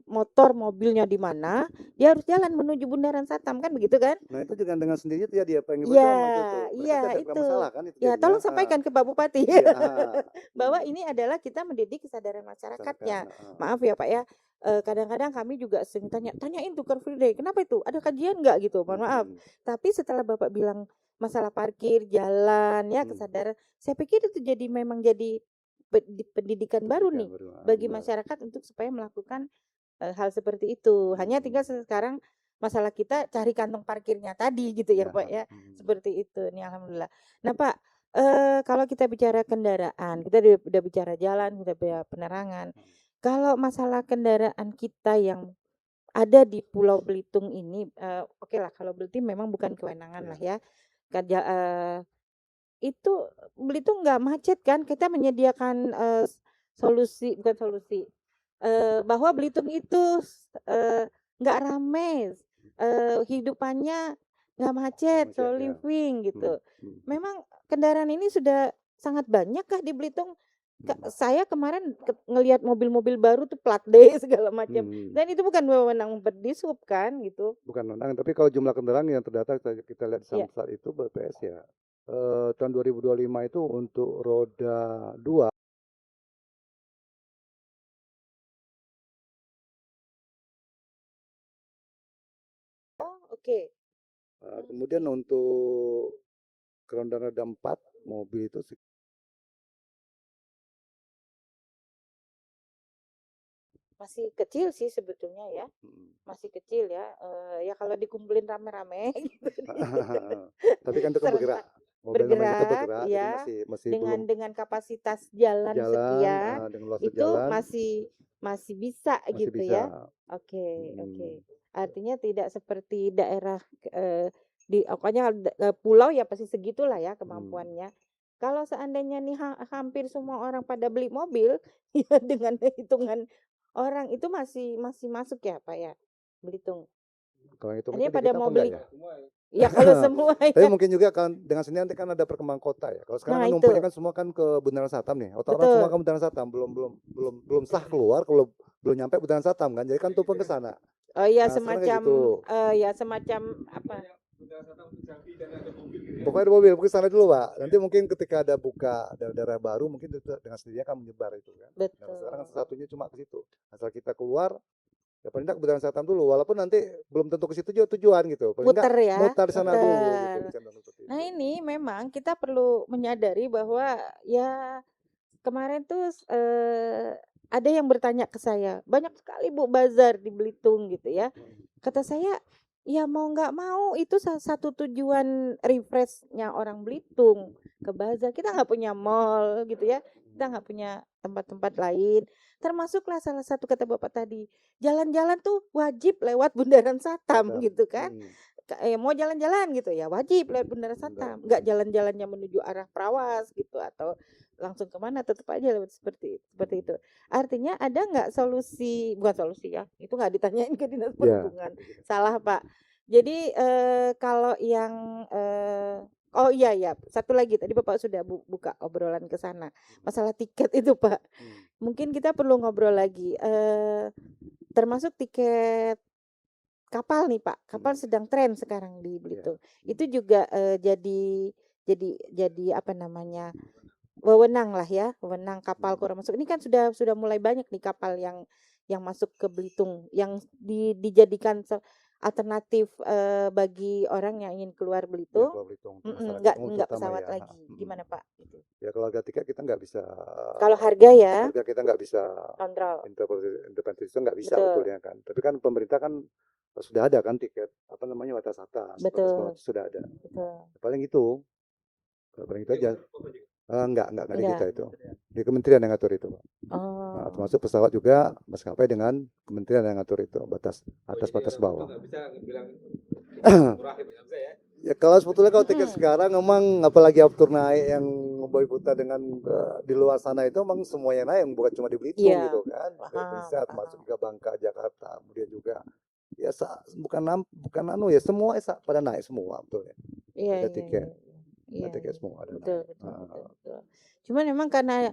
motor mobilnya di mana, dia harus jalan menuju Bundaran Satam kan begitu kan? Nah itu juga dengan sendirinya dia pengen Iya, percuma itu tuh. Mereka iya tidak itu. masalah kan itu Ya, jadinya. tolong sampaikan ke Pak Bupati Iya, bahwa ini adalah kita mendidik kesadaran masyarakatnya. masyarakat. Maaf ya Pak ya, kadang-kadang kami juga sering tanyain tuh Car Free Day, kenapa itu? Ada kajian nggak gitu? Mohon maaf. Tapi setelah Bapak bilang masalah parkir, jalan, ya kesadaran, saya pikir itu memang jadi pendidikan baru nih bagi masyarakat untuk supaya melakukan hal seperti itu. Hanya tinggal sekarang masalah kita cari kantong parkirnya tadi gitu ya Pak ya. Seperti itu. Nih alhamdulillah. Nah Pak, kalau kita bicara kendaraan, kita udah bicara jalan, udah bicara penerangan. Kalau masalah kendaraan kita yang ada di Pulau Belitung ini, oke lah kalau Belitung memang bukan kewenangan lah ya. Itu Belitung nggak macet kan? Kita menyediakan bukan solusi, bahwa Belitung itu nggak rame, hidupannya nggak macet, slow living gitu. Memang kendaraan ini sudah sangat banyak kah di Belitung? Saya kemarin ngelihat mobil-mobil baru tuh plat D segala macam, dan itu bukan wewenang Berdishub kan gitu. Bukan wewenang, tapi kalau jumlah kendaraan yang terdata kita lihat Samsat itu BPS ya. Tahun 2025 itu untuk roda 2 Oke. kemudian untuk kendaraan roda 4 mobil itu masih kecil sih sebetulnya ya, masih kecil ya, ya kalau dikumpulin rame-rame gitu. tapi kan itu kan bergerak, mobil namanya itu bergerak, ya, jadi masih belum dengan kapasitas jalan sekian dengan luas itu jalan masih bisa masih gitu bisa. ya. Oke. Artinya tidak seperti daerah pokoknya pulau ya pasti segitulah ya kemampuannya. Kalau seandainya nih hampir semua orang pada beli mobil ya dengan hitungan orang itu masih masuk ya Pak ya, Belitung. Kalau itu Artinya mungkin pada kita mau apa enggak beli ya? ya kalau semua Tapi ya. mungkin juga kan dengan sini nanti kan ada perkembangan kota ya. Kalau sekarang Nah, kan itu. numpuknya kan semua kan ke Bundaran Satam nih. Orang semua ke Bundaran Satam, belum sah keluar kalau belum nyampe Bundaran Satam kan. Jadi kan tumpang ke sana. Oh iya, Nah, sekarang kayak semacam gitu. ya semacam apa? Pokoknya ada mobil, mungkin sana dulu Pak. Nanti mungkin ketika ada buka daerah baru mungkin itu dengan sendirinya akan menyebar itu kan. Betul. Nah, sekarang satunya cuma ke situ. Asal kita keluar ya paling enggak ke Bundaran Satam dulu, walaupun nanti belum tentu ke situ juga tujuan gitu. Paling Muter ya. mutar di sana dulu gitu. Nah, ini memang kita perlu menyadari bahwa ya kemarin tuh ada yang bertanya ke saya, banyak sekali Bu bazar di Belitung gitu ya. Kata saya, ya mau nggak mau itu salah satu tujuan refreshnya orang Belitung ke bazar. Kita nggak punya mall gitu ya, kita nggak punya tempat-tempat lain. Termasuklah salah satu kata Bapak tadi, jalan-jalan tuh wajib lewat Bundaran Satam gitu kan. Mau jalan-jalan gitu ya wajib lewat Bundaran Satam, nggak jalan-jalannya menuju arah Prawas gitu atau langsung kemana, tetap aja lewat seperti itu. Artinya ada nggak solusi, bukan solusi ya, itu nggak ditanyain ke dinas perhubungan. Salah Pak. Jadi kalau yang oh iya satu lagi tadi Bapak sudah buka obrolan ke sana masalah tiket itu Pak. Mungkin kita perlu ngobrol lagi termasuk tiket kapal nih Pak, kapal sedang tren sekarang di Belitung. Itu juga jadi apa namanya, wewenang lah ya, wewenang kapal kurang masuk. Ini kan sudah mulai banyak nih kapal yang masuk ke Belitung, yang dijadikan alternatif bagi orang yang ingin keluar Belitung. Enggak pesawat lagi. Gimana Pak? Ya kalau harga tiket kita nggak bisa. Kalau harga ya. Harga kita nggak bisa kontrol. Intervensi itu nggak bisa betulnya kan. Tapi kan pemerintah kan sudah ada kan tiket apa namanya batas atas, batas bawah sudah ada. Paling itu aja. Enggak di kita itu. Di kementerian yang ngatur itu. Nah, termasuk pesawat juga maskapai dengan kementerian yang ngatur itu batas atas batas bawah. Ya kalau sebetulnya kalau tiket sekarang memang apalagi aftur naik yang Boy Putra dengan di luar sana itu memang semuanya naik, bukan cuma di Belitung gitu kan. Bisa termasuk juga Bangka, Jakarta, kemudian juga ya bukan anu ya semua pada naik semua betul ya. Ada tiket. Ada tiket semua ada. Betul. Cuman memang karena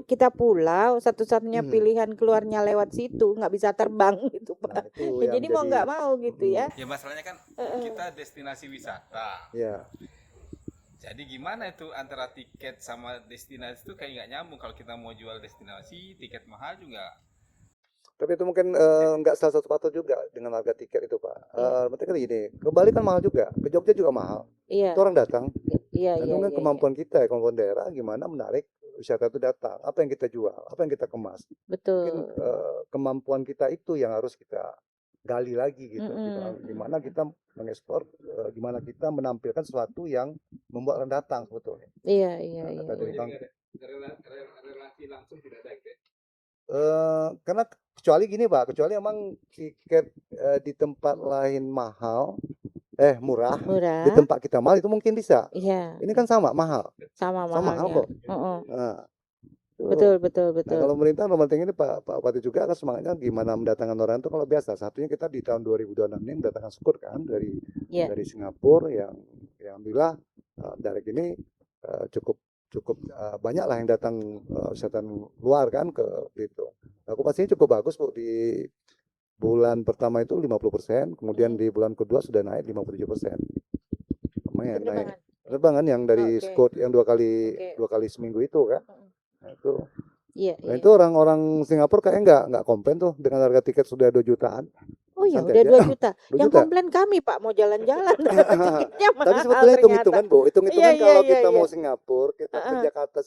kita pulau, satu-satunya pilihan keluarnya lewat situ, nggak bisa terbang gitu, Nah, Pak. itu Ya yang jadi mau nggak mau gitu ya. Ya masalahnya kan kita destinasi wisata. ya. Jadi gimana itu antara tiket sama destinasi itu kayak nggak nyambung. Kalau kita mau jual destinasi, tiket mahal juga. Tapi itu mungkin nggak salah satu faktor juga dengan harga tiket itu, Pak. Iya. Berarti kan gini, ke Bali kan mahal juga, ke Jogja juga mahal. Iya, Itu orang datang. iya, Dan iya, itu kan iya, kemampuan kita, kemampuan daerah gimana menarik wisata itu datang. Apa yang kita jual, apa yang kita kemas. Mungkin betul. kemampuan kita itu yang harus kita gali lagi gitu. Mm-mm. Gimana kita mengekspor, gimana kita menampilkan sesuatu yang membuat orang datang sebetulnya. Iya, iya, Nah, iya, kata dari iya. Bang, Relasi langsung tidak ada gitu. karena kecuali gini Pak, kecuali emang tiket di tempat lain murah, di Murah. tempat kita mahal itu mungkin bisa. Iya, Ini kan sama mahal, sama sama mahal mahalnya. kok. Heeh. Nah, tuh. Betul, betul, Nah, betul. kalau pemerintah penting ini Pak Bupati juga kan semangatnya gimana mendatangkan orang itu kalau biasa. Satunya kita di tahun 2026 ini mendatangkan Scoot kan Iya. dari Singapura yang alhamdulillah dari ini cukup banyak lah yang datang wisatawan luar kan ke itu. Okupasinya cukup bagus Bu di bulan pertama itu 50%, kemudian di bulan kedua sudah naik 57%. Lumayan naik. Penerbangan yang dari Oke. Scoot yang dua kali seminggu itu kan. Nah, itu. Iya, Nah, iya. itu orang-orang Singapura kayaknya nggak komplain tuh dengan harga tiket sudah 2 jutaan. Oh ya Santai udah aja. 2 juta. 2 Yang juta. komplain kami Pak mau jalan-jalan tiketnya mahal. Tapi sebetulnya hitung-hitungan Bu, hitung-hitungan Iya, kalau iya, kita iya. mau Singapura, kita ke Jakarta,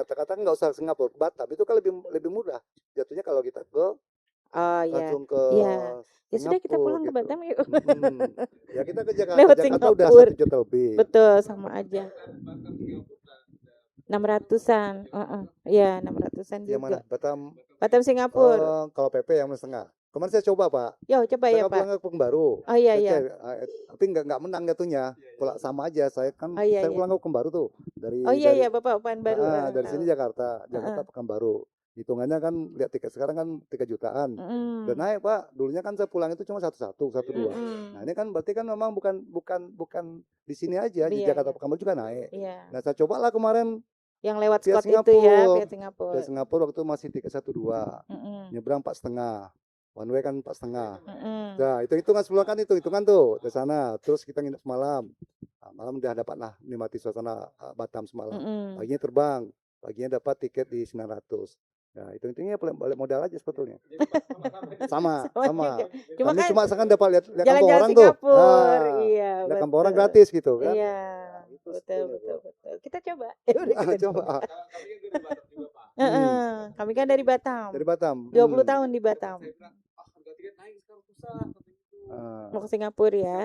Jakarta nggak usah Singapura, Batam itu kan lebih murah. Jatuhnya kalau kita ke Oh ya. langsung ke Iya. Ya sudah kita Singapura pulang ke gitu. Batam yuk. Ya kita ke Jakarta, Lewat Jakarta udah Singapura. 1 juta lebih. Betul, sama aja. 600-an. Iya, 600-an Yang mana? juga. Batam Singapura. kalau PP yang setengah. Kemarin saya coba Pak. Yo, coba Saya ya kan Pak. pulang ke Pekanbaru. Oh iya, Saya iya. tapi nggak menang jatuhnya. Pulang sama aja. Saya kan Oh iya, saya iya. pulang ke Pekanbaru tuh dari Oh iya, iya, Bapak Pekanbaru. dari sini tahu. Jakarta Pekanbaru. Hitungannya kan lihat tiket sekarang kan 3 jutaan. Mm-mm. Dan naik Pak. Dulunya kan saya pulang itu cuma 1 2. Nah, ini kan berarti kan memang bukan di sini aja, di Iya, Jakarta iya. Pekanbaru juga naik. Iya. Nah, saya cobalah kemarin Yang lewat via Scott itu ya, via Via Singapura. Singapura waktu masih tiket 1 2. Mm-mm. Nyebrang 4,5. One way kan 4,5. Mm-mm. Nah, itu hitungan sebelum kan hitungan tuh ke sana. Terus kita nginep semalam. Nah, malam udah dapat lah nikmati suasana Batam semalam. Mm-mm. Paginya terbang. Paginya dapat tiket di 900. Nah, itu-itunya balik modal aja sebetulnya. Sama. juga. Cuma Kami kan cuma sekarang dapat lihat kampung jalan-jalan orang tuh. Singapura. Nah, Iya, lihat kampung orang betul. gratis gitu kan. Iya. Itu Betul, sebetulnya, betul, Bro. betul. Kita coba. Udah kita Coba. Heeh. Kami kan dari Batam. Dari Batam. 20 tahun di Batam. Ah, Mau ke Singapura ya.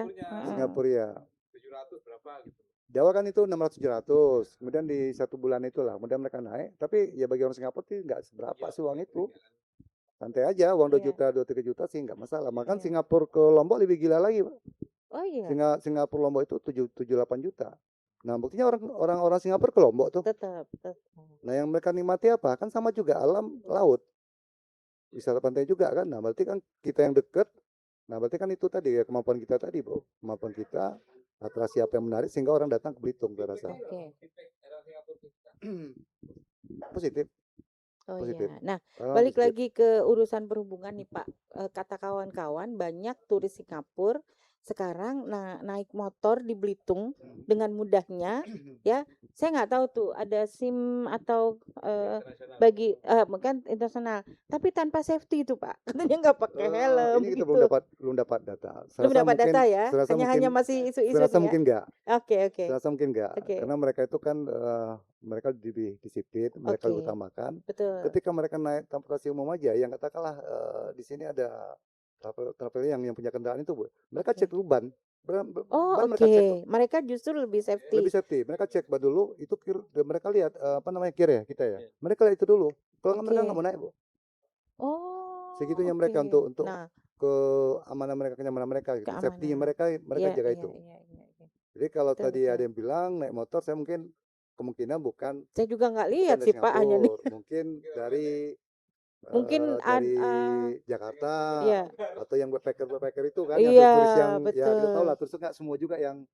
Singapura ya. 700 berapa gitu. Di awal kan itu 600 700, kemudian di 1 bulan itulah, kemudian mereka naik. Tapi ya bagi orang Singapura sih nggak seberapa sih uang itu. Santai aja, uang 2 Iya. juta, 2-3 juta sih nggak masalah. Makan Iya. Singapura ke Lombok lebih gila lagi, Pak. Oh iya. Singapura Lombok itu 7-8 juta. Nah, buktinya orang Singapura ke Lombok tuh. Tetap. Nah, yang mereka nikmati apa? Kan sama juga alam laut. Wisata pantai juga kan. Nah, berarti kan kita yang deket. Nah, berarti kan itu tadi ya kemampuan kita tadi, Bro. Kemampuan kita, atraksi apa yang menarik sehingga orang datang ke Belitung, saya rasa. Oke. Positif. Oh Positif. iya. Nah, Pengalaman balik positif. lagi ke urusan perhubungan nih Pak. Kata kawan-kawan banyak turis Singapura sekarang naik motor di Belitung dengan mudahnya ya. Saya nggak tahu tuh ada SIM atau bagi bukan internasional, tapi tanpa safety itu Pak. Katanya nggak pakai helm Ini kita gitu. belum dapat data. Belum dapat data ya? Serasa Hanya mungkin, masih isu-isu serasa nih ya. mungkin enggak. Oke. Serasa mungkin enggak. Oke. Karena mereka itu kan mereka lebih disiplin, mereka Oke. utamakan. Betul. Ketika mereka naik transportasi umum aja, yang katakanlah di sini ada travel yang punya kendaraan itu, Bu. Mereka Oke. cek dulu ban. Oh Ban oke. mereka cek. Mereka justru lebih safety. Lebih safety. Mereka cek ban dulu, itu dan mereka lihat kir ya kita ya. Mereka lihat itu dulu. Kalau nggak mereka Oke. nggak mau naik, Bu. Oh. Segitunya oke. mereka untuk Nah, keamanan mereka, kenyamanan mereka gitu. Safety-nya keamanan. mereka Iya, jaga iya, itu. iya. Jadi kalau Betul, tadi betul. ada yang bilang naik motor, saya mungkin kemungkinan bukan Saya juga nggak lihat dari sih Pak hanya nih. Singapura, mungkin dari Mungkin dari Jakarta iya. atau yang backpacker itu kan, yang Iya, turis yang ya kita tahu betul. lah, terus nggak semua juga yang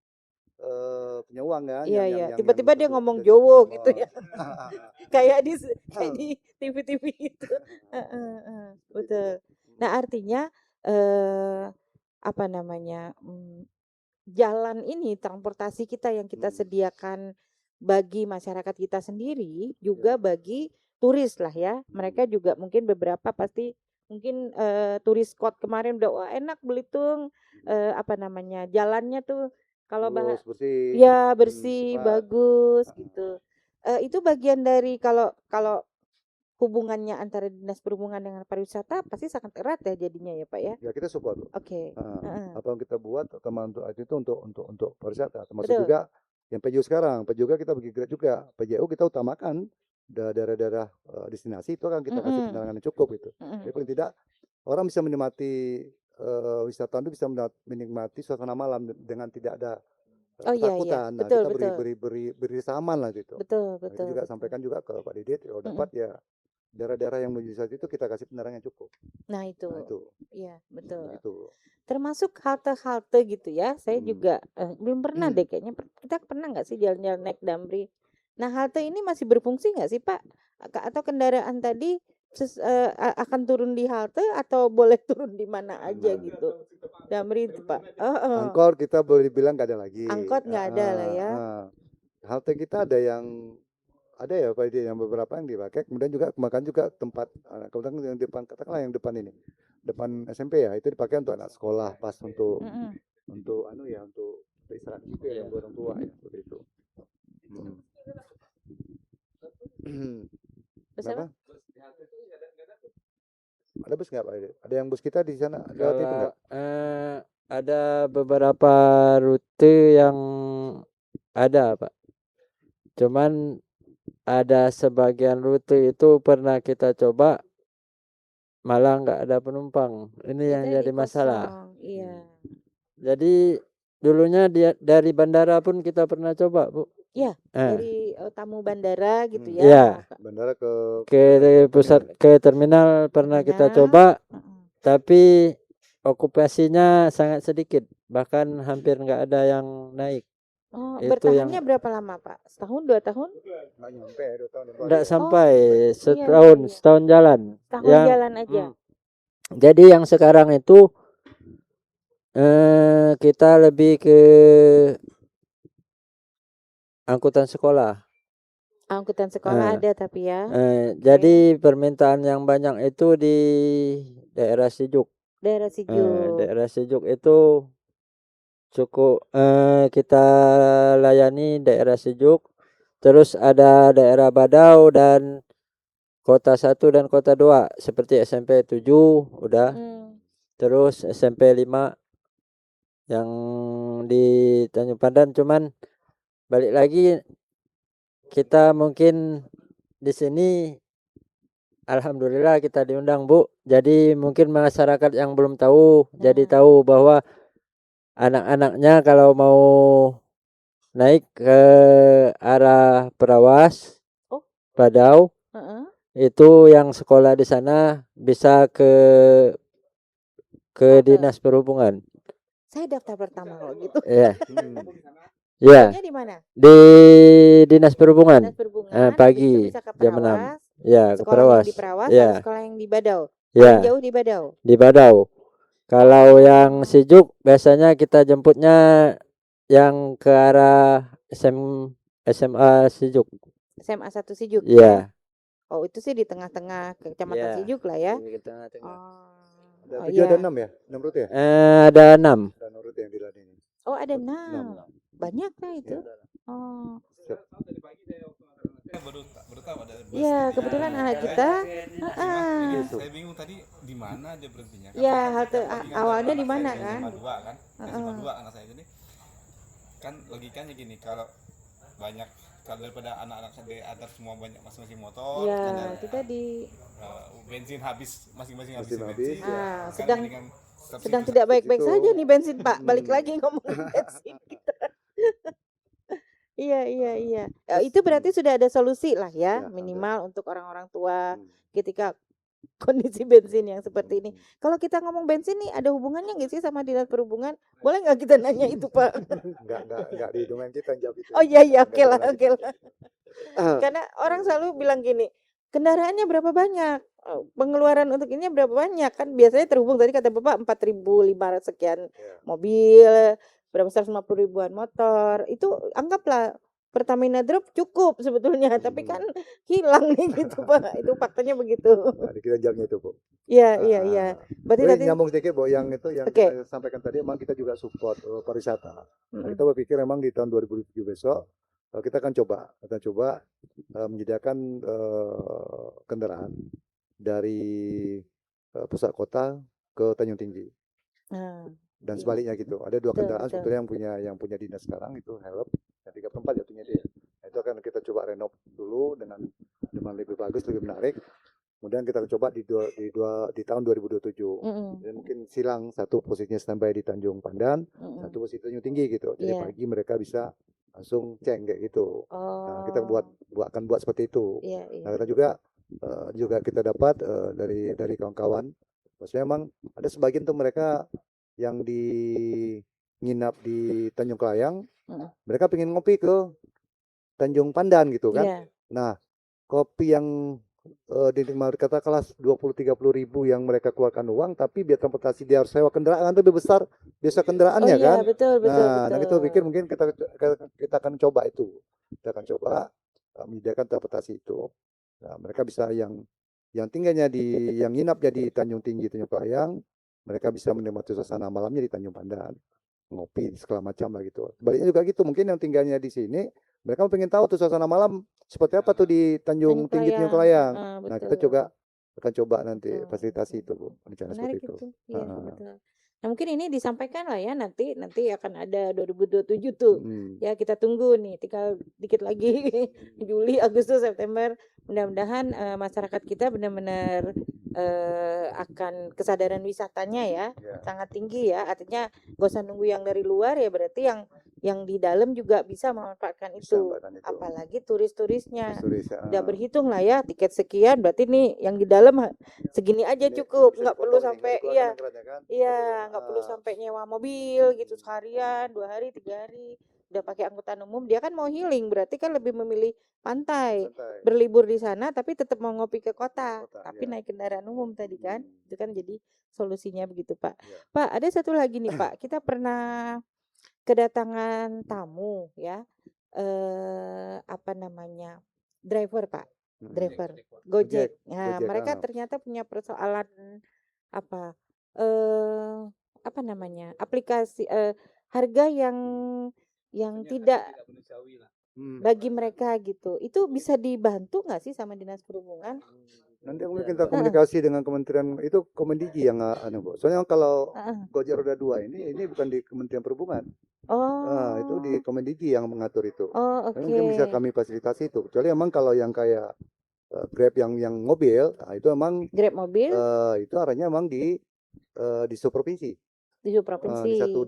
punya uang kan, Iya, yang iya. yang Tiba-tiba dia betul ngomong dari Jowo gitu ya. oh, Kayak di TV-TV itu. Heeh, heeh, betul. Nah, artinya apa namanya? Jalan ini transportasi kita yang kita sediakan bagi masyarakat kita sendiri juga bagi turis lah ya. Mereka juga mungkin beberapa pasti mungkin turis spot kemarin udah wah enak Belitung apa namanya? Jalannya tuh kalau mulus, bersih, ya bersih, cepat. bagus gitu. Itu bagian dari kalau kalau hubungannya antara Dinas Perhubungan dengan pariwisata pasti sangat erat ya jadinya ya, Pak ya? Ya kita support. Oke. Heeh. Apa yang kita buat terutama untuk itu untuk pariwisata, termasuk Betul. juga yang PJU sekarang. PJU kita bagi grade juga. PJU kita utamakan daerah-daerah destinasi itu kan kita kasih Mm-mm. penerangan yang cukup gitu. Mm-mm. Jadi paling tidak orang bisa menikmati wisatawan itu bisa menikmati suasana malam dengan tidak ada Oh iya iya, ketakutan. Nah, betul kita betul. beri rasa aman lah gitu. Betul Nah, itu betul juga betul. sampaikan juga ke Pak Didit, kalau Mm-mm. dapat ya daerah-daerah yang menuju saat itu kita kasih penerangan yang cukup. Nah itu, Nah, itu iya betul. begitu. Termasuk halte-halte gitu ya. Saya juga belum pernah deh kayaknya. Kita pernah nggak sih jalan-jalan naik Damri? Nah halte ini masih berfungsi nggak sih Pak? Atau kendaraan tadi akan turun di halte atau boleh turun di mana aja gitu? Damri itu Pak. Angkot kita boleh dibilang nggak ada lagi. Angkot nggak ada lah ya. Halte kita ada ya Pak Didit, yang beberapa yang dipakai. Kemudian juga kemakan juga tempat kemudian yang depan katakanlah yang depan ini. Depan SMP ya, itu dipakai untuk anak sekolah pas untuk Mm-mm. untuk istirahat gitu ya, yang orang tua ya seperti itu. Terus Kenapa? apa? Ada bus nggak Pak Didit? Ada yang bus kita di sana lewat itu Kalau nggak? ada beberapa rute yang ada, Pak. Cuman ada sebagian rute itu pernah kita coba malah nggak ada penumpang. Ini yang Kita jadi masalah. kosong, iya. Jadi dulunya dari bandara pun kita pernah coba, Bu. Iya, Eh, dari tamu bandara gitu ya. Iya. Bandara ke terminal pernah kita Terminal. coba, tapi okupasinya sangat sedikit, bahkan hampir nggak ada yang naik. Oh, Itu bertahannya yang berapa lama Pak? Setahun, 2 tahun? nggak nyampe 2 tahun. nggak sampai iya, setahun, iya. setahun jalan. Setahun Yang jalan aja. Jadi yang sekarang itu kita lebih ke angkutan sekolah. Angkutan sekolah ada tapi ya. Jadi permintaan yang banyak itu di daerah Sijuk. Daerah Sijuk. Daerah Sijuk itu cukup kita layani daerah Sijuk. Terus ada daerah Badau dan Kota 1 dan Kota 2 seperti SMP 7 udah. Terus SMP 5 yang di Tanjung Pandan, cuman balik lagi kita mungkin di sini alhamdulillah kita diundang, Bu. Jadi mungkin masyarakat yang belum tahu jadi tahu bahwa anak-anaknya kalau mau naik ke arah Perawas, Badau, itu yang sekolah di sana bisa ke Dinas Perhubungan. Saya daftar pertama kalau gitu. Iya. Ya. Di mana? Di Dinas Perhubungan. Dinas Perhubungan. Pagi bisa ke jam 6. Ya, ke sekolah Perawas. Yang di Perawas Ya. atau sekolah yang di Badau. Ya. Jauh di Badau. Di Badau. Kalau yang Sijuk biasanya kita jemputnya yang ke arah SMA Sijuk. SMA 1 Sijuk. Iya. Oh, itu sih di tengah-tengah Kecamatan Sijuk lah ya. Di tengah-tengah. Ada 6 ya? 6 rute ya? Ada 6. Ada 6 rute yang dilalui. Oh, ada 6. Banyak lah itu. Oh. Iya, kebetulan anak kita. Saya bingung tadi di mana dia berhentinya. Iya, halte awalnya di mana kan? 52 kan? 52 anak saya ini. Kan logikanya gini, kalau banyak daripada anak-anak di atas semua banyak masing-masing motor. Iya, kita di bensin habis masing-masing habis bensin. Sedang tidak baik-baik saja nih bensin Pak. Balik lagi ngomongin bensin kita. Iya. Itu berarti sudah ada solusi lah ya, minimal untuk orang-orang tua ketika kondisi bensin yang seperti ini. Kalau kita ngomong bensin nih ada hubungannya nggak sih sama dinas perhubungan? Boleh nggak kita nanya itu Pak? Enggak di domain kita yang jawab itu. Oh iya iya, Nggak oke di lah domain oke kita. lah. Karena orang selalu bilang gini, kendaraannya berapa banyak? Pengeluaran untuk ini berapa banyak? Kan biasanya terhubung tadi kata Bapak 4.500 sekian Ya. mobil, berapa 150 ribuan motor. Itu anggaplah Pertamina Drop cukup sebetulnya, tapi kan hilang nih gitu Pak. Itu faktanya begitu. Nah, kita jawabnya itu, Bu. Iya iya iya. Berarti Tapi tadi nyambung sedikit, Bu, yang itu yang Oke. kita sampaikan tadi, emang kita juga support pariwisata. Nah, Mm-mm. kita berpikir emang di tahun 2007 besok kita akan coba menyediakan kendaraan dari pusat kota ke Tanjung Tinggi Nah, dan iya. sebaliknya gitu. Ada dua Betul, kendaraan betul. sebetulnya yang punya dinas sekarang itu Helm yang 3/4 jatuhnya dia. Nah, itu akan kita coba renov dulu dengan lebih bagus, lebih menarik. Kemudian kita coba di tahun 2027. Mm-mm. Dan mungkin silang satu posisinya standby di Tanjung Pandan, Mm-mm. satu posisi Tanjung Tinggi gitu. Jadi Iya. pagi mereka bisa langsung ceng kayak gitu. Nah, kita Oh, akan buat seperti itu. iya iya. Nah, kita juga kita dapat dari kawan-kawan. Maksudnya memang ada sebagian tuh mereka yang nginap di Tanjung Kelayang, Mm-mm. mereka pengen ngopi ke Tanjung Pandan gitu kan. Iya. Nah, kopi yang dinikmati kata kelas 20-30 ribu yang mereka keluarkan uang, tapi biaya transportasi dia harus sewa kendaraan lebih besar biasa Oh kendaraannya iya, kan. betul betul Nah, kita pikir betul. mungkin kita akan coba itu. Kita akan coba menyediakan transportasi itu. Nah, mereka bisa yang tinggalnya yang nginapnya di Tanjung Tinggi, Tanjung Kelayang, mereka bisa menikmati suasana malamnya di Tanjung Pandan, ngopi segala macam lah gitu. Sebaliknya juga gitu, mungkin yang tinggalnya di sini, mereka pengen tahu tuh suasana malam seperti apa tuh di Tanjung Tinggi, Tanjung Kelayang. Nah, kita betul. akan coba nanti Betul, fasilitasi betul. itu, Bu, rencana Menarik seperti itu. itu. Iya, Ah, betul. Nah, mungkin ini disampaikan lah ya nanti akan ada 2027 tuh. mm. Ya, kita tunggu nih, tinggal dikit lagi Juli, Agustus, September. Mudah-mudahan masyarakat kita benar-benar akan kesadaran wisatanya ya Ya. sangat tinggi ya. Artinya gak usah nunggu yang dari luar ya, berarti yang di dalam juga bisa memanfaatkan Bisa itu. memanfaatkan itu. Apalagi turis-turisnya. Turis, Udah berhitung lah ya tiket sekian, berarti nih yang di dalam segini aja Ini cukup, bisa nggak perlu dipotong nih, sampai nggak iya dikeluarkan anggarannya kan? iya Betul. nggak perlu Ah, sampai nyewa mobil gitu seharian 2 hari 3 hari udah pakai angkutan umum. Dia kan mau healing, berarti kan lebih memilih pantai, santai. berlibur di sana tapi tetap mau ngopi ke kota, Kota, tapi ya. naik kendaraan umum tadi kan. Itu kan jadi solusinya begitu Pak. Ya. Pak, ada satu lagi nih Pak, kita pernah kedatangan tamu ya, apa namanya, driver Pak, Mm. driver Gojek, Gojek. Nah, Gojek, mereka ah. ternyata punya persoalan apa, apa namanya, aplikasi harga yang tidak Hmm. bagi mereka gitu. Itu bisa dibantu nggak sih sama Dinas Perhubungan? Nanti mungkin kita komunikasi dengan Kementerian itu Komendigi yang Bu. Soalnya kalau Heeh. Gojek roda 2 ini bukan di Kementerian Perhubungan. Itu di Oh, Komendigi yang mengatur itu. oh Tapi mungkin bisa oke. kami fasilitasi itu. Kecuali emang kalau yang kayak Grab yang mobil, nah itu emang Grab mobil itu arahnya emang di subprovinsi. di di provinsi. satu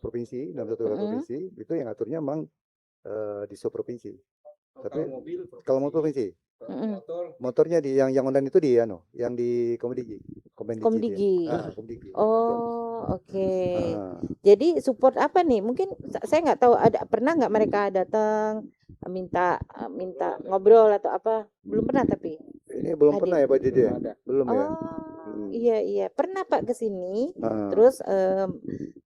provinsi, dalam satu provinsi itu yang aturnya emang di subprovinsi. Tapi kalau mau provinsi, motornya di yang online itu yang di Komendigi. Komdigi. Komendigi. Oh, oke. Ah. Jadi support apa nih? Mungkin saya nggak tahu pernah nggak mereka datang minta ngobrol atau apa? Belum pernah tapi. Ini belum pernah ya Pak Dede? Belum ya. Oh, iya pernah Pak ke sini. Ah. Terus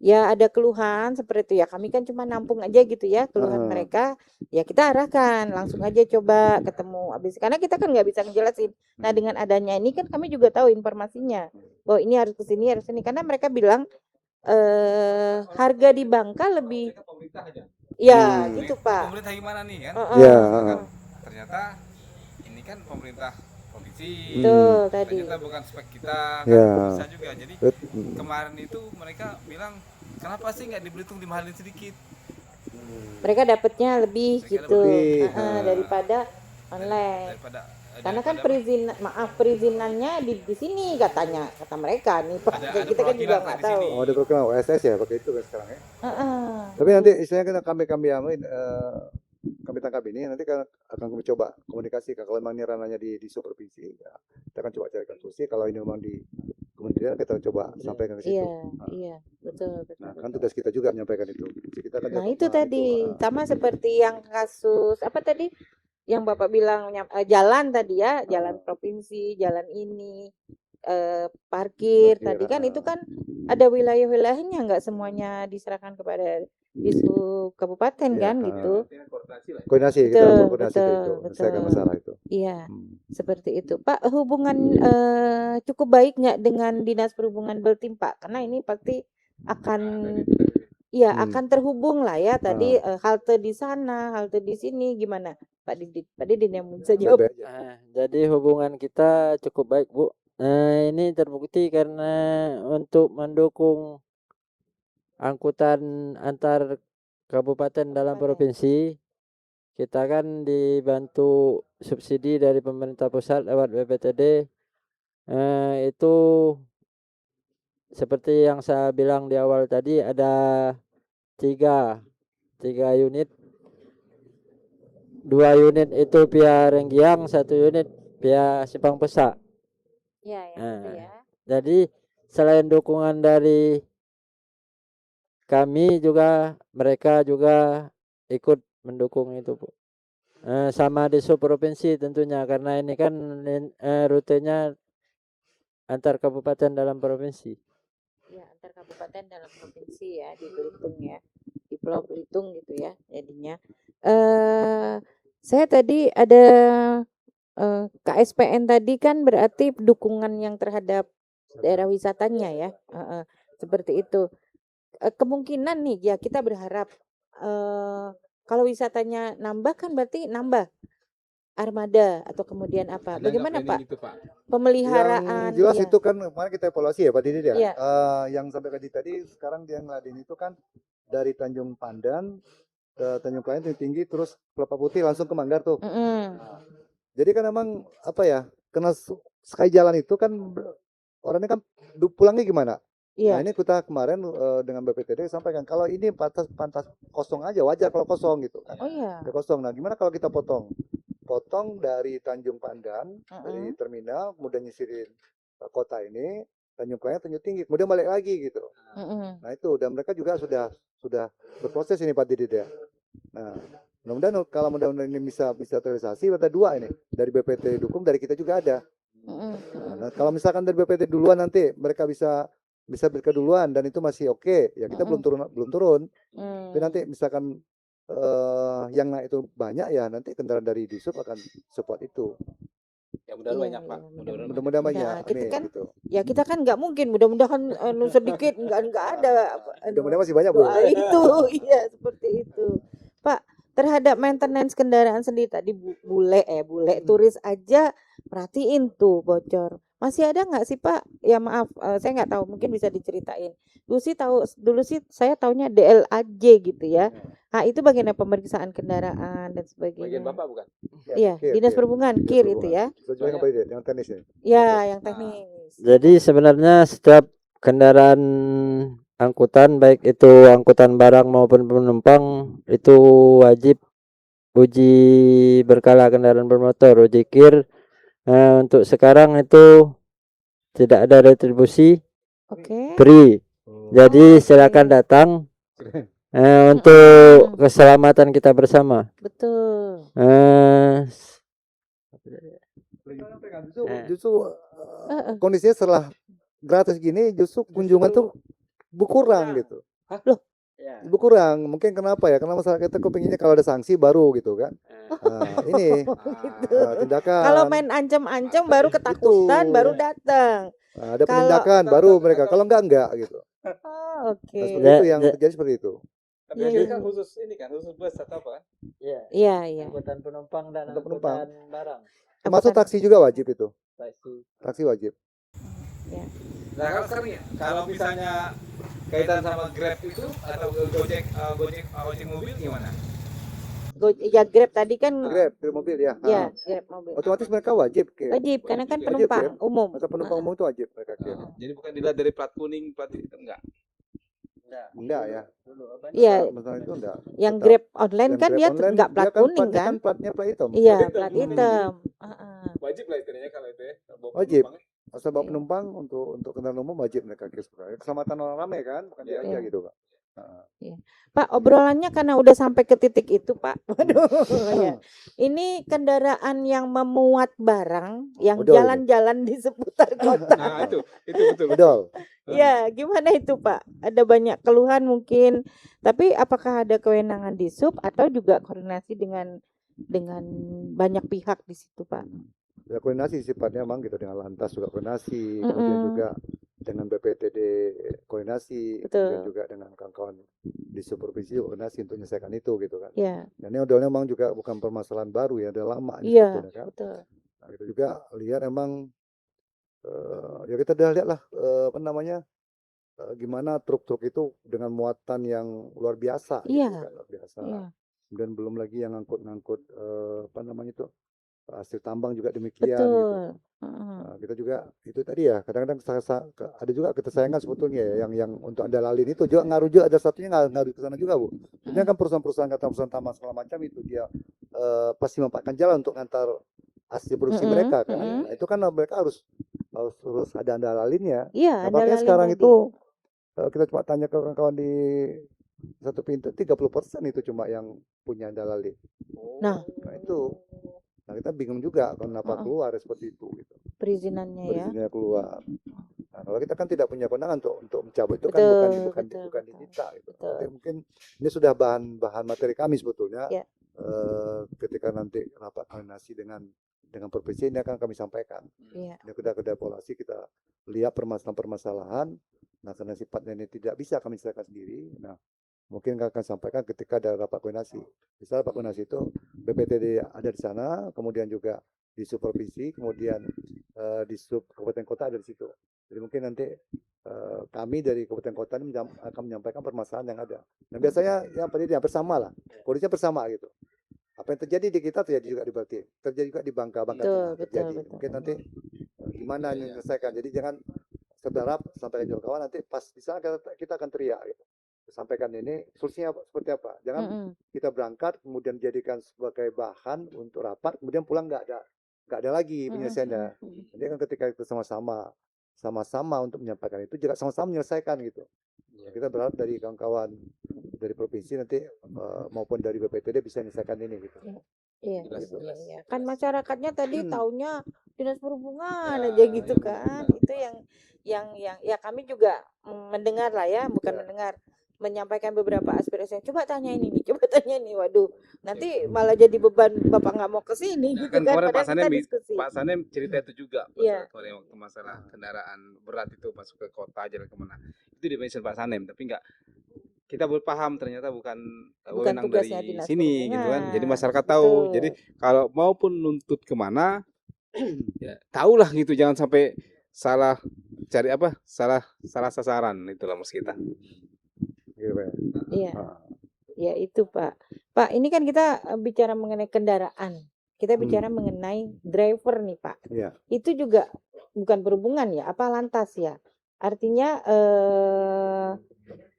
ya ada keluhan seperti itu ya. Kami kan cuma nampung aja gitu ya keluhan mereka. Ya kita arahkan langsung aja coba ketemu habis karena kita kan nggak bisa ngejelasin. Nah dengan adanya ini kan kami juga tahu informasinya. Bahwa ini harus ke sini harus ini karena mereka bilang harga di Bangka lebih ya gitu Pak. Pemerintah gimana nih kan? Ya. Ternyata ini kan pemerintah provinsi. Betul tadi. Ternyata bukan spek kita kan Ya. bisa juga. Jadi kemarin itu mereka bilang kenapa sih nggak di Belitung dimahalin sedikit? Mereka dapatnya lebih Mereka gitu lebih. daripada online. Karena kan perizinannya di sini katanya kata mereka nih Pak. Ada Kita kan juga perwakilan nggak di tahu. sini. Oh, ada program OSS ya pakai itu kan sekarang ya. Heeh. Tapi nanti istilahnya kami amin kami tangkap ini, nanti akan kami coba komunikasi. Kalau memang ini ranahnya di provinsi, ya, kita akan coba carikan solusi. Kalau ini memang di kementerian, kita coba sampaikan ke situ. Iya, iya, betul, betul. Nah, kan tugas kita juga menyampaikan itu. Kita kan Nah, dapat itu tadi sama seperti yang kasus apa tadi yang Bapak bilang jalan tadi ya, jalan provinsi, jalan ini, parkir tadi kan itu kan ada wilayah-wilayahnya, nggak semuanya diserahkan kepada Dishub kabupaten Iya, kan gitu. koordinasi, kita Betul, koordinasi betul, itu, menyelesaikan betul. masalah itu. Iya, Hmm. seperti itu. Pak, hubungan cukup baik nggak dengan Dinas Perhubungan Baltim, Pak? Karena ini pasti akan akan terhubung lah ya. Tadi halte di sana, halte di sini, gimana Pak Didit? Pak Didit yang bisa jawab. Baik aja. Jadi hubungan kita cukup baik, Bu. Ini terbukti karena untuk mendukung angkutan antar kabupaten dalam provinsi, kita kan dibantu subsidi dari pemerintah pusat lewat BPTD. Itu seperti yang saya bilang di awal tadi, ada tiga unit. 2 unit itu via Renggiang, 1 unit via Simpang Pesak. Ya, itu ya. Jadi selain dukungan dari kami juga, mereka juga ikut mendukung itu, Bu. Sama di provinsi tentunya, karena ini kan rutenya antar kabupaten dalam provinsi. Ya, antar kabupaten dalam provinsi ya, di Belitung ya, di Pulau Belitung gitu ya jadinya. Saya tadi ada KSPN tadi kan berarti dukungan yang terhadap daerah wisatanya ya, seperti itu. Kemungkinan nih ya kita berharap kalau wisatanya nambah kan berarti nambah armada atau kemudian apa? Bagaimana Pak? Itu, Pak. Pemeliharaan Yang jelas ya. itu kan kemarin kita evaluasi ya Pak Didi ya. Iya. Yang sampai tadi sekarang dia ngeladen itu kan dari Tanjung Pandan ke Tanjung Klaten Tanjung Tinggi terus Kelapa Putih langsung ke Manggar tuh. Nah, jadi kan memang apa ya, karena sekali jalan itu kan orangnya kan pulangnya gimana? Iya. Nah ini kita kemarin dengan BPTD sampaikan kalau ini pantas kosong aja, wajar kalau kosong gitu kan. Oh iya. Ya, kosong. Nah gimana kalau kita potong dari Tanjung Pandan dari terminal kemudian nyisirin kota ini Tanjung Klaten Tanjung Tinggi kemudian balik lagi gitu. Nah itu dan mereka juga sudah berproses ini Pak Didit ya. Nah mudah-mudahan kalau ini bisa terrealisasi ada 2 ini dari BPT dukung dari kita juga ada. Nah, kalau misalkan dari BPT duluan nanti mereka bisa berkeduluan dan itu masih oke ya kita belum turun. Tapi nanti misalkan yang naik itu banyak ya nanti kendaraan dari Dishub akan support itu. Ya mudah-mudahan banyak, Pak. Mudah-mudahan banyak. Kita Amin, kan gitu. ya kita kan nggak mungkin mudah-mudahan sedikit nggak ada. Mudah-mudahan masih banyak Bu. Itu iya seperti itu. Pak, terhadap maintenance kendaraan sendiri tadi bule turis aja perhatiin tuh bocor. Masih ada nggak sih Pak? Ya maaf, saya nggak tahu, mungkin bisa diceritain. Dulu sih saya taunya DLAJ gitu ya. Nah, itu bagian pemeriksaan kendaraan dan sebagainya. Bagian Bapak bukan? Iya, Dinas Perhubungan, KIR itu ya. Yang teknis ini. Ya, yang teknis. Jadi sebenarnya setiap kendaraan angkutan, baik itu angkutan barang maupun penumpang, itu wajib uji berkala kendaraan bermotor, uji KIR. Untuk sekarang itu tidak ada retribusi, free. Jadi silakan datang untuk keselamatan kita bersama. Betul. Justru kondisinya setelah gratis gini justru kunjungan tuh berkurang gitu. Loh? Berkurang. Mungkin kenapa ya? Karena masyarakat kita kepinginnya kalau ada sanksi baru gitu kan. Nah, ini tindakan. Kalau main ancam-ancam baru ketakutan, baru datang. Nah, ada penindakan baru mereka. Kalau enggak gitu. Oke. Nah, seperti itu yang terjadi seperti itu. Tapi akhirnya kan khusus bus atau apa kan? Iya. Angkutan penumpang dan penumpang barang. Termasuk taksi juga wajib itu. Taksi wajib. Ya. Nah kalau sekarang ya, kalau misalnya kaitan sama Grab itu atau Gojek mobil gimana? Ya Grab tadi kan. Grab mobil ya. Ya, Grab mobil. Otomatis mereka wajib. Wajib karena kan penumpang umum. Masa penumpang umum itu wajib mereka. Jadi bukan dilihat dari plat kuning, plat itu enggak. Enggak ya. Iya, Masalah itu enggak. yang Tetap. Grab online Yang kan Grab dia online, nggak dia plat kan kuning platnya kan? kan platnya plat hitam. Iya, Plat plat hitam. hitam. Heeh. Wajib lah istilahnya kalau itu ya, kalau bawa Wajib. penumpang. Asal bawa Iya. penumpang untuk kendaraan umum wajib mereka kis. Keselamatan orang ramai kan, bukan dia aja Iya. gitu, Pak. Heeh. Iya. Pak, obrolannya karena udah sampai ke titik itu, Pak. Waduh, ya. Ini kendaraan yang memuat barang yang Odol ini. jalan-jalan di seputar kota. Nah, itu betul. Odol. Ya, gimana itu, Pak? Ada banyak keluhan mungkin. Tapi apakah ada kewenangan di sub atau juga koordinasi dengan banyak pihak di situ, Pak? Ya koordinasi sifatnya memang gitu dengan lantas juga koordinasi, kemudian juga dengan BPTD koordinasi, kemudian Betul. juga dengan kawan-kawan di supervisi koordinasi untuk menyelesaikan itu gitu kan. Ya, Dan ini odolnya memang juga bukan permasalahan baru ya, udah lama ini iya, sebetulnya kan. betul. Nah, kita juga lihat emang ya kita udah lihat lah apa namanya gimana truk-truk itu dengan muatan yang luar biasa Iya. gitu kan, luar biasa. Iya. Kemudian belum lagi yang ngangkut-ngangkut apa namanya itu hasil tambang juga demikian gitu. Betul. Nah, kita juga itu tadi ya kadang-kadang ada juga ketersayangan sebetulnya ya, yang untuk anda lalin itu juga ngaruh juga ada satunya ngaruh ke sana juga Bu. Sebenarnya kan perusahaan-perusahaan kata perusahaan tambang segala macam itu dia pasti memanfaatkan jalan untuk ngantar hasil produksi mereka kan. Nah, itu kan mereka harus ada anda lalinnya. Iya, Nah, ada makanya lalin sekarang tadi. itu kita cuma tanya ke kawan-kawan di satu pintu 30% itu cuma yang punya anda lalin. Nah, itu. Nah kita bingung juga kenapa keluar seperti itu gitu. perizinannya ya. Perizinannya keluar. Nah, kalau kita kan tidak punya kewenangan untuk mencabut itu kan bukan diminta gitu. Nanti mungkin ini sudah bahan materi kami sebetulnya. Ya. Ketika nanti rapat koordinasi dengan provinsi ini akan kami sampaikan. Iya. Ini kita evaluasi, kita lihat permasalahan. Nah karena sifatnya ini tidak bisa kami selesaikan sendiri. Nah mungkin akan sampaikan ketika ada rapat koordinasi. Misalnya rapat koordinasi itu BPTD ada di sana, kemudian juga di sub provinsi, kemudian di sub kabupaten kota ada di situ. Jadi mungkin nanti kami dari kabupaten kota ini akan menyampaikan permasalahan yang ada. Nah biasanya yang penting hampir sama lah, kondisinya bersama gitu. Apa yang terjadi di kita terjadi juga di Balti, terjadi juga di Bangka Tengah terjadi. Mungkin nanti gimana menyelesaikan. Jadi jangan seberap sampai ke kawan nanti pas di sana kita akan teriak gitu. Sampaikan ini solusinya seperti apa. Jangan kita berangkat kemudian jadikan sebagai bahan untuk rapat kemudian pulang nggak ada lagi penyelesaiannya. Jadi kan ketika kita sama-sama untuk menyampaikan itu juga sama-sama menyelesaikan gitu. Ya, kita berharap dari kawan-kawan dari provinsi nanti maupun dari BPTD bisa menyelesaikan ini gitu. Iya, iya. Kan masyarakatnya tadi taunya dinas perhubungan aja gitu kan. Itu yang ya kami juga mendengar lah ya, bukan mendengar, menyampaikan beberapa aspirasi. Coba tanya ini, coba tanya ini. Waduh, nanti malah jadi beban Bapak nggak mau ke sini gitu kan. Kemarin Padahal kita diskusi. Pak Sanem cerita itu juga waktu masalah kendaraan berat itu masuk ke kota jalan kemana. Itu dimention Pak Sanem, tapi nggak kita berpaham ternyata bukan wewenang dari sini gitu kan. Jadi masyarakat tahu. Jadi kalau maupun nuntut kemana ya tahulah gitu, jangan sampai salah cari salah sasaran, itulah maksud kita. Iya. Ya itu Pak. Pak, ini kan kita bicara mengenai kendaraan. Kita bicara mengenai driver nih Pak. Iya. Itu juga bukan perhubungan ya, apa lantas ya. Artinya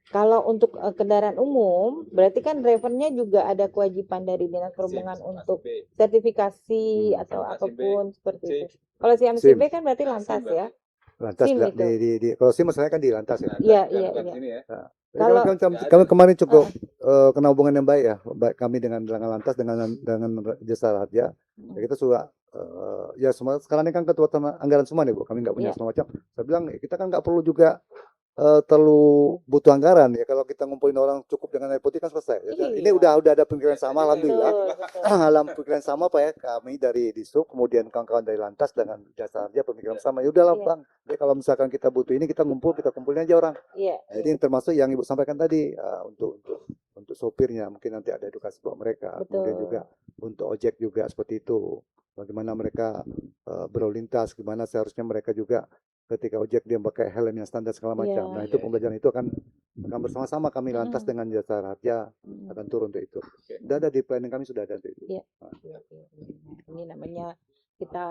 kalau untuk kendaraan umum, berarti kan drivernya juga ada kewajiban dari dinas perhubungan untuk sertifikasi atau apapun seperti itu. Kalau si MCB kan berarti lantas ya. Lantas kalau SIM masalahnya kan di lantas ya. Iya. Kalau kemarin cukup kena hubungan yang baik ya, baik kami dengan lantas dengan jasa raja. Ya kita sudah ya semua sekarang ini kan ketua anggaran semua nih Bu, kami nggak punya semua macam. Saya bilang kita kan nggak perlu juga terlalu butuh anggaran ya, kalau kita ngumpulin orang cukup dengan air putih kan selesai. Ini udah ada pemikiran sama, alhamdulillah. Alhamdulillah pemikiran sama Pak ya, kami dari Disub kemudian kawan-kawan dari lantas dengan jasa raja pemikiran sama. Ya udahlah Bang. Jadi kalau misalkan kita butuh ini kita kumpulin aja orang. Nah, ini termasuk yang Ibu sampaikan tadi untuk sopirnya mungkin nanti ada edukasi buat mereka. Kemudian juga untuk ojek juga seperti itu. Bagaimana mereka berlalu lintas, gimana seharusnya mereka juga ketika ojek dia pakai helm yang standar segala macam. Nah itu pembelajaran itu akan bersama-sama kami lantas dengan jasa raja akan turun untuk itu. Sudah ada di planning kami, sudah ada untuk itu. Ini namanya kita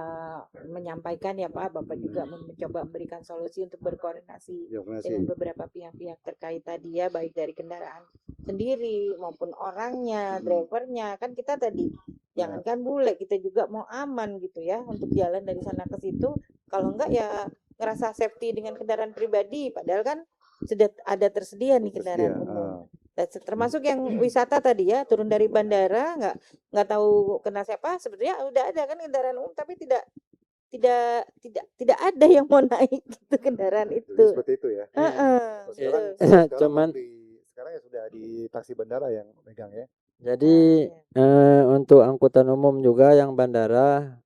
menyampaikan ya Pak, Bapak juga mencoba memberikan solusi untuk berkoordinasi Ya, terima dengan kasih. beberapa pihak-pihak terkait tadi ya, baik dari kendaraan sendiri maupun orangnya, drivernya. Kan kita tadi jangankan bule, kita juga mau aman gitu ya untuk jalan dari sana ke situ. Kalau enggak ya ngerasa safety dengan kendaraan pribadi, padahal kan sudah ada tersedia nih kendaraan umum. Termasuk yang wisata tadi ya, turun dari bandara nggak tahu kena siapa, sebetulnya udah ada kan kendaraan umum tapi tidak ada yang mau naik gitu kendaraan Jadi itu. seperti itu ya. Heeh, Sekarang, betul. sekarang Cuman sekarang ya sudah di taksi bandara yang megang ya. jadi Iya. untuk angkutan umum juga yang bandara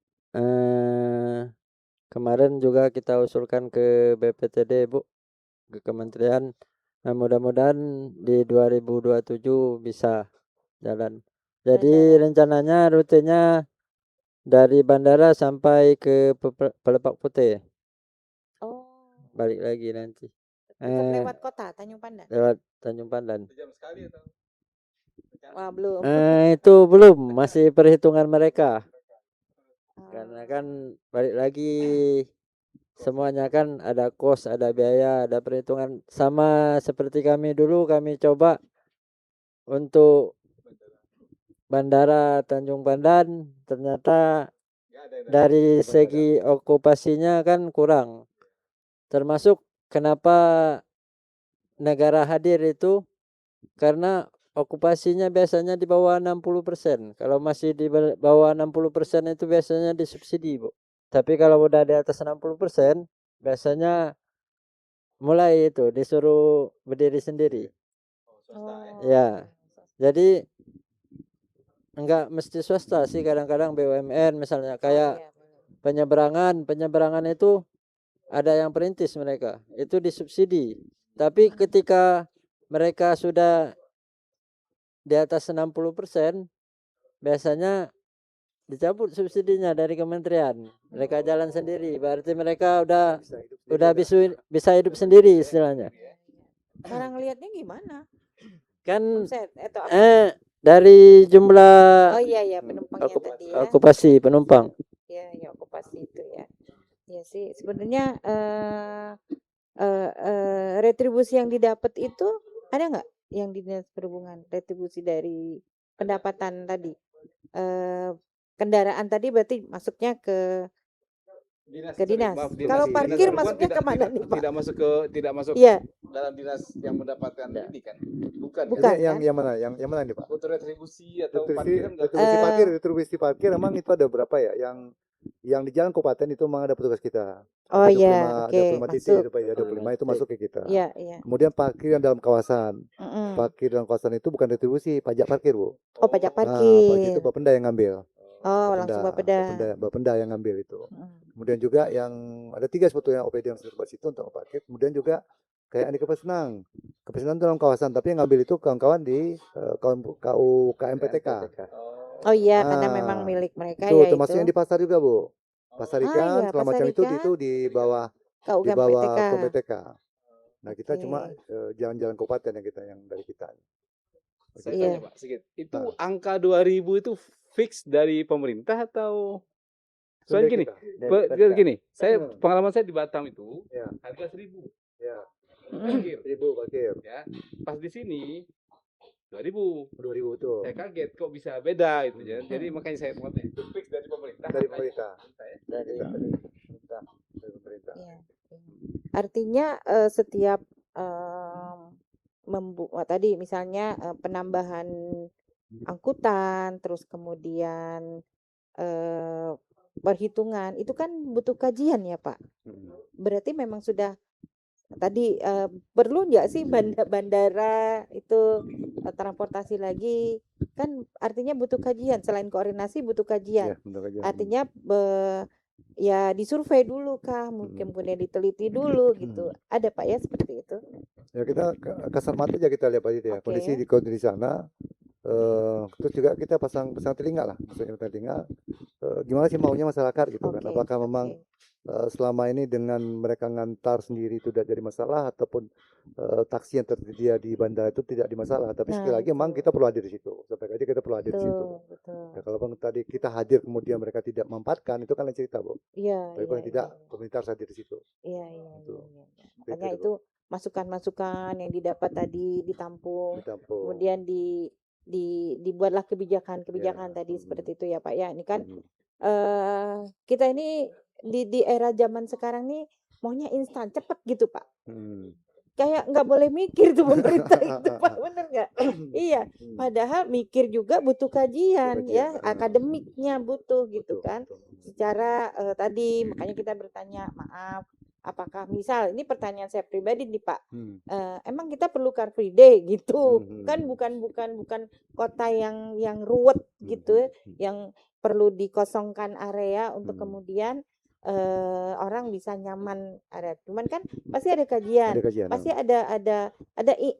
kemarin juga kita usulkan ke BPTD Bu, ke kementerian. Nah, mudah-mudahan di 2027 bisa jalan. Jadi rencananya rutenya dari bandara sampai ke Pelepah Putih, Oh, balik lagi nanti. tetap lewat kota Tanjung Pandan. Lewat Tanjung Pandan. Sejam sekali atau? Wah, belum. Itu belum, masih perhitungan mereka. Karena kan balik lagi semuanya kan ada kos, ada biaya, ada perhitungan. Sama seperti kami dulu, kami coba untuk Bandara Tanjung Pandan, ternyata dari segi okupasinya kan kurang. Termasuk kenapa negara hadir itu karena okupasinya biasanya di bawah 60%. Kalau masih di bawah 60% itu biasanya disubsidi, Bu. Tapi kalau udah di atas 60%, biasanya mulai itu disuruh berdiri sendiri. Ya. Jadi enggak mesti swasta sih, kadang-kadang BUMN misalnya kayak penyeberangan itu ada yang perintis mereka, itu disubsidi. Tapi ketika mereka sudah di atas 60%, biasanya dicabut subsidinya dari kementerian. Mereka jalan sendiri, berarti mereka udah bisa hidup sendiri istilahnya. Cara ngelihatnya gimana? Kan Omset atau apa? dari jumlah Oh iya penumpangnya tadi ya. okupasi penumpang. Ya okupasi itu ya. Ya sih sebenarnya retribusi yang didapat itu ada nggak yang di dinas perhubungan, retribusi dari pendapatan tadi? Kendaraan tadi berarti masuknya ke dinas. Kalau parkir masuknya kemana nih Pak? Tidak masuk Iya. dalam dinas yang mendapatkan ini kan? Bukan. Bukan. Yang mana? Yang mana nih Pak? Untuk retribusi atau parkir kan enggak? Retribusi parkir emang itu ada berapa ya? Yang di jalan kabupaten itu memang ada petugas kita. Oh Ada iya, 25, oke, ada 25 titik, masuk. ada 25 itu masuk ke kita. Iya. Kemudian parkir yang dalam kawasan. Mm-mm. Parkir dalam kawasan itu bukan retribusi, pajak parkir, Bu. Oh pajak Nah, parkir. pajak itu Bapenda yang ngambil. Oh langsung Bapeda. Bapenda yang ngambil itu. Kemudian juga yang ada 3 sebetulnya OPD yang sudah situ untuk parkir. Kemudian juga kayak di Kepesenang dalam kawasan, tapi yang ngambil itu kawan-kawan di KUKM-PTK. Oh iya, karena memang milik mereka Itu ya termasuk itu. yang di pasar juga, Bu. Pasar ikan, iya, segala pasar macam itu ikan. di bawah KUKM-PTK. KUKM-PTK. Nah, kita Oke. cuma jalan-jalan kabupaten yang dari kita. Saya Iya. tanya Pak sedikit. Itu angka 2000 itu fix dari pemerintah atau soalnya gini, saya pengalaman saya di Batam itu harga 1000. Ya. Parkir. 1000 parkir. Ya. Pas di sini 2000 tuh. Saya kaget kok bisa beda itu ya. Jadi makanya saya mau tanya, itu fix dari pemerintah. Dari pemerintah. Dari pemerintah. Iya. Artinya setiap tadi misalnya penambahan angkutan, terus kemudian perhitungan itu kan butuh kajian ya Pak. Berarti memang sudah tadi perlu nggak sih bandara itu transportasi lagi, kan artinya butuh kajian, selain koordinasi butuh kajian. Artinya ya disurvei dulu kah, mungkin kemudian diteliti dulu gitu. Ada Pak ya seperti itu? Ya kita kasar mata aja kita lihat aja ya. Kondisi di sana. Terus juga kita pasang telinga lah, maksudnya telinga gimana sih maunya masyarakat gitu kan. Oke, Apakah memang oke. selama ini dengan mereka ngantar sendiri itu tidak jadi masalah, ataupun taksi yang tersedia di bandara itu tidak di masalah. Tapi sekali Nah, lagi memang itu. kita perlu hadir di situ. Sampai aja kita perlu hadir di situ. Betul, betul. Ya, kalau bang tadi kita hadir kemudian mereka tidak memanfaatkan, itu kan lain cerita, Bu. Iya, Tapi iya, paling tidak iya. pemerintah harus hadir di situ. Iya, iya, Itu. iya, iya. Iya. Seperti Makanya itu, itu masukan-masukan yang didapat tadi ditampung, ditampung. kemudian dibuatlah Ya. kebijakan tadi seperti itu ya Pak ya. Ini kan Mhm. kita ini di era zaman sekarang nih maunya instan, cepet gitu Pak. Hmm. Kayak nggak boleh mikir tuh pemerintah itu Pak, bener nggak? Iya, Hmm. padahal mikir juga butuh kajian ya, Kajian. akademiknya butuh gitu Betul, kan. betul. Secara tadi makanya kita bertanya, maaf, apakah misal ini pertanyaan saya pribadi nih Pak, Hmm. emang kita perlu Car Free Day gitu? Hmm. Kan bukan kota yang ruwet gitu, yang perlu dikosongkan area untuk kemudian orang bisa nyaman area. Cuman kan pasti ada kajian. Ada kajian. Pasti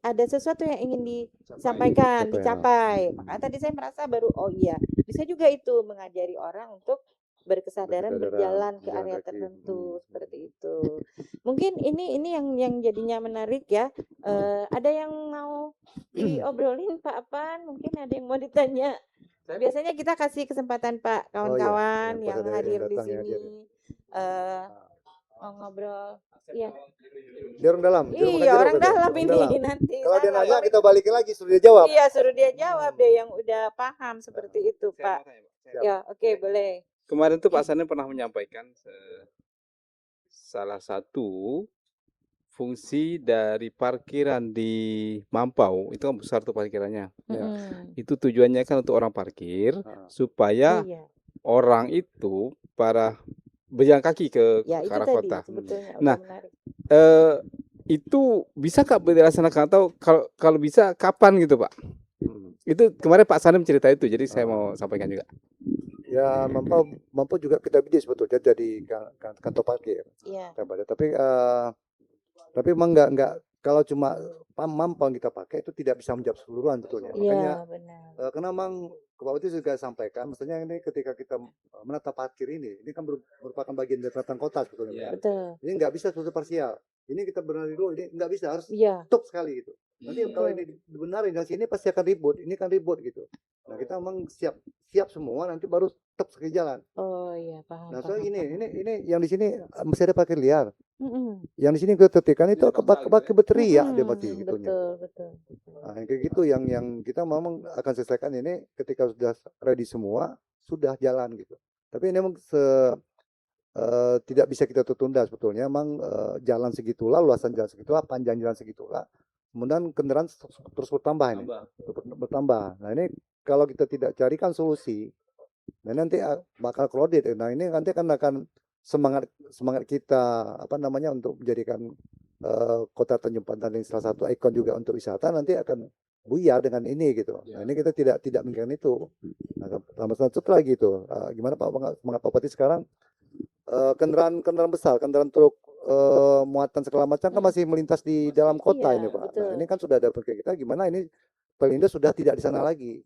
ada sesuatu yang ingin disampaikan, dicapai. Makanya tadi saya merasa baru oh iya, bisa juga itu mengajari orang untuk berkesadaran berjalan ke area tertentu seperti itu. Mungkin ini yang jadinya menarik ya. Ada yang mau diobrolin Pak Apan? Mungkin ada yang mau ditanya. Biasanya kita kasih kesempatan Pak kawan-kawan yang hadir di sini mau ngobrol. Iya. Dia orang dalam. Iya, orang dalam ini nanti. Kalau dia nanya kita balikin lagi, suruh dia jawab. Iya, suruh dia jawab deh yang udah paham seperti itu, Pak. Ya, oke, boleh. Kemarin tuh Pak Sanem pernah menyampaikan salah satu fungsi dari parkiran di Mampau itu kan besar tuh parkirannya. Itu tujuannya kan untuk orang parkir supaya orang itu para berjalan kaki ke arah kota. Nah, itu bisa nggak dilaksanakan atau kalau bisa kapan gitu Pak? Itu kemarin Pak Sanem cerita itu, jadi saya mau sampaikan juga. Ya Mampau juga kita bidik sebetulnya jadi kantong parkir. Iya. Tapi memang nggak kalau cuma Mampau yang kita pakai itu tidak bisa menjawab seluruhan betulnya. Makanya karena memang Pak Bupati juga sampaikan, maksudnya ini ketika kita menata parkir ini kan merupakan bagian dari penataan kota sebetulnya. Betul. Ini nggak bisa sesuatu parsial. Ini kita benarin dulu, ini nggak bisa, harus top sekali gitu. Nanti kalau ini dibenarin dari sini pasti akan ribut, ini kan ribut gitu. Nah kita memang siap semua, nanti baru top sekali jalan. Oh iya, paham. Nah soalnya ini yang di sini masih ada parkir liar. Yang di sini kita tertipkan itu pakai baterai ya dia mati gitunya. Betul. Nah, kayak gitu yang kita memang akan selesaikan ini ketika sudah ready semua, sudah jalan gitu. Tapi ini memang tidak bisa kita tertunda sebetulnya. Memang jalan segitulah, luasan jalan segitulah, panjang jalan segitulah. Kemudian kendaraan terus bertambah ini. Bertambah. Nah, ini kalau kita tidak carikan solusi, nah nanti bakal crowded. Nah, ini nanti akan semangat kita untuk menjadikan kota Tanjung Pandan ini salah satu ikon juga untuk wisata, nanti akan buyar dengan ini gitu. Nah, ini kita tidak memikirkan itu. Nah, tambah lagi itu. Gimana Pak Bupati sekarang kendaraan besar, kendaraan truk muatan segala macam kan masih melintas di dalam kota ini Pak. Nah, ini kan sudah ada pikir kita gimana ini Pelindo sudah tidak di sana lagi.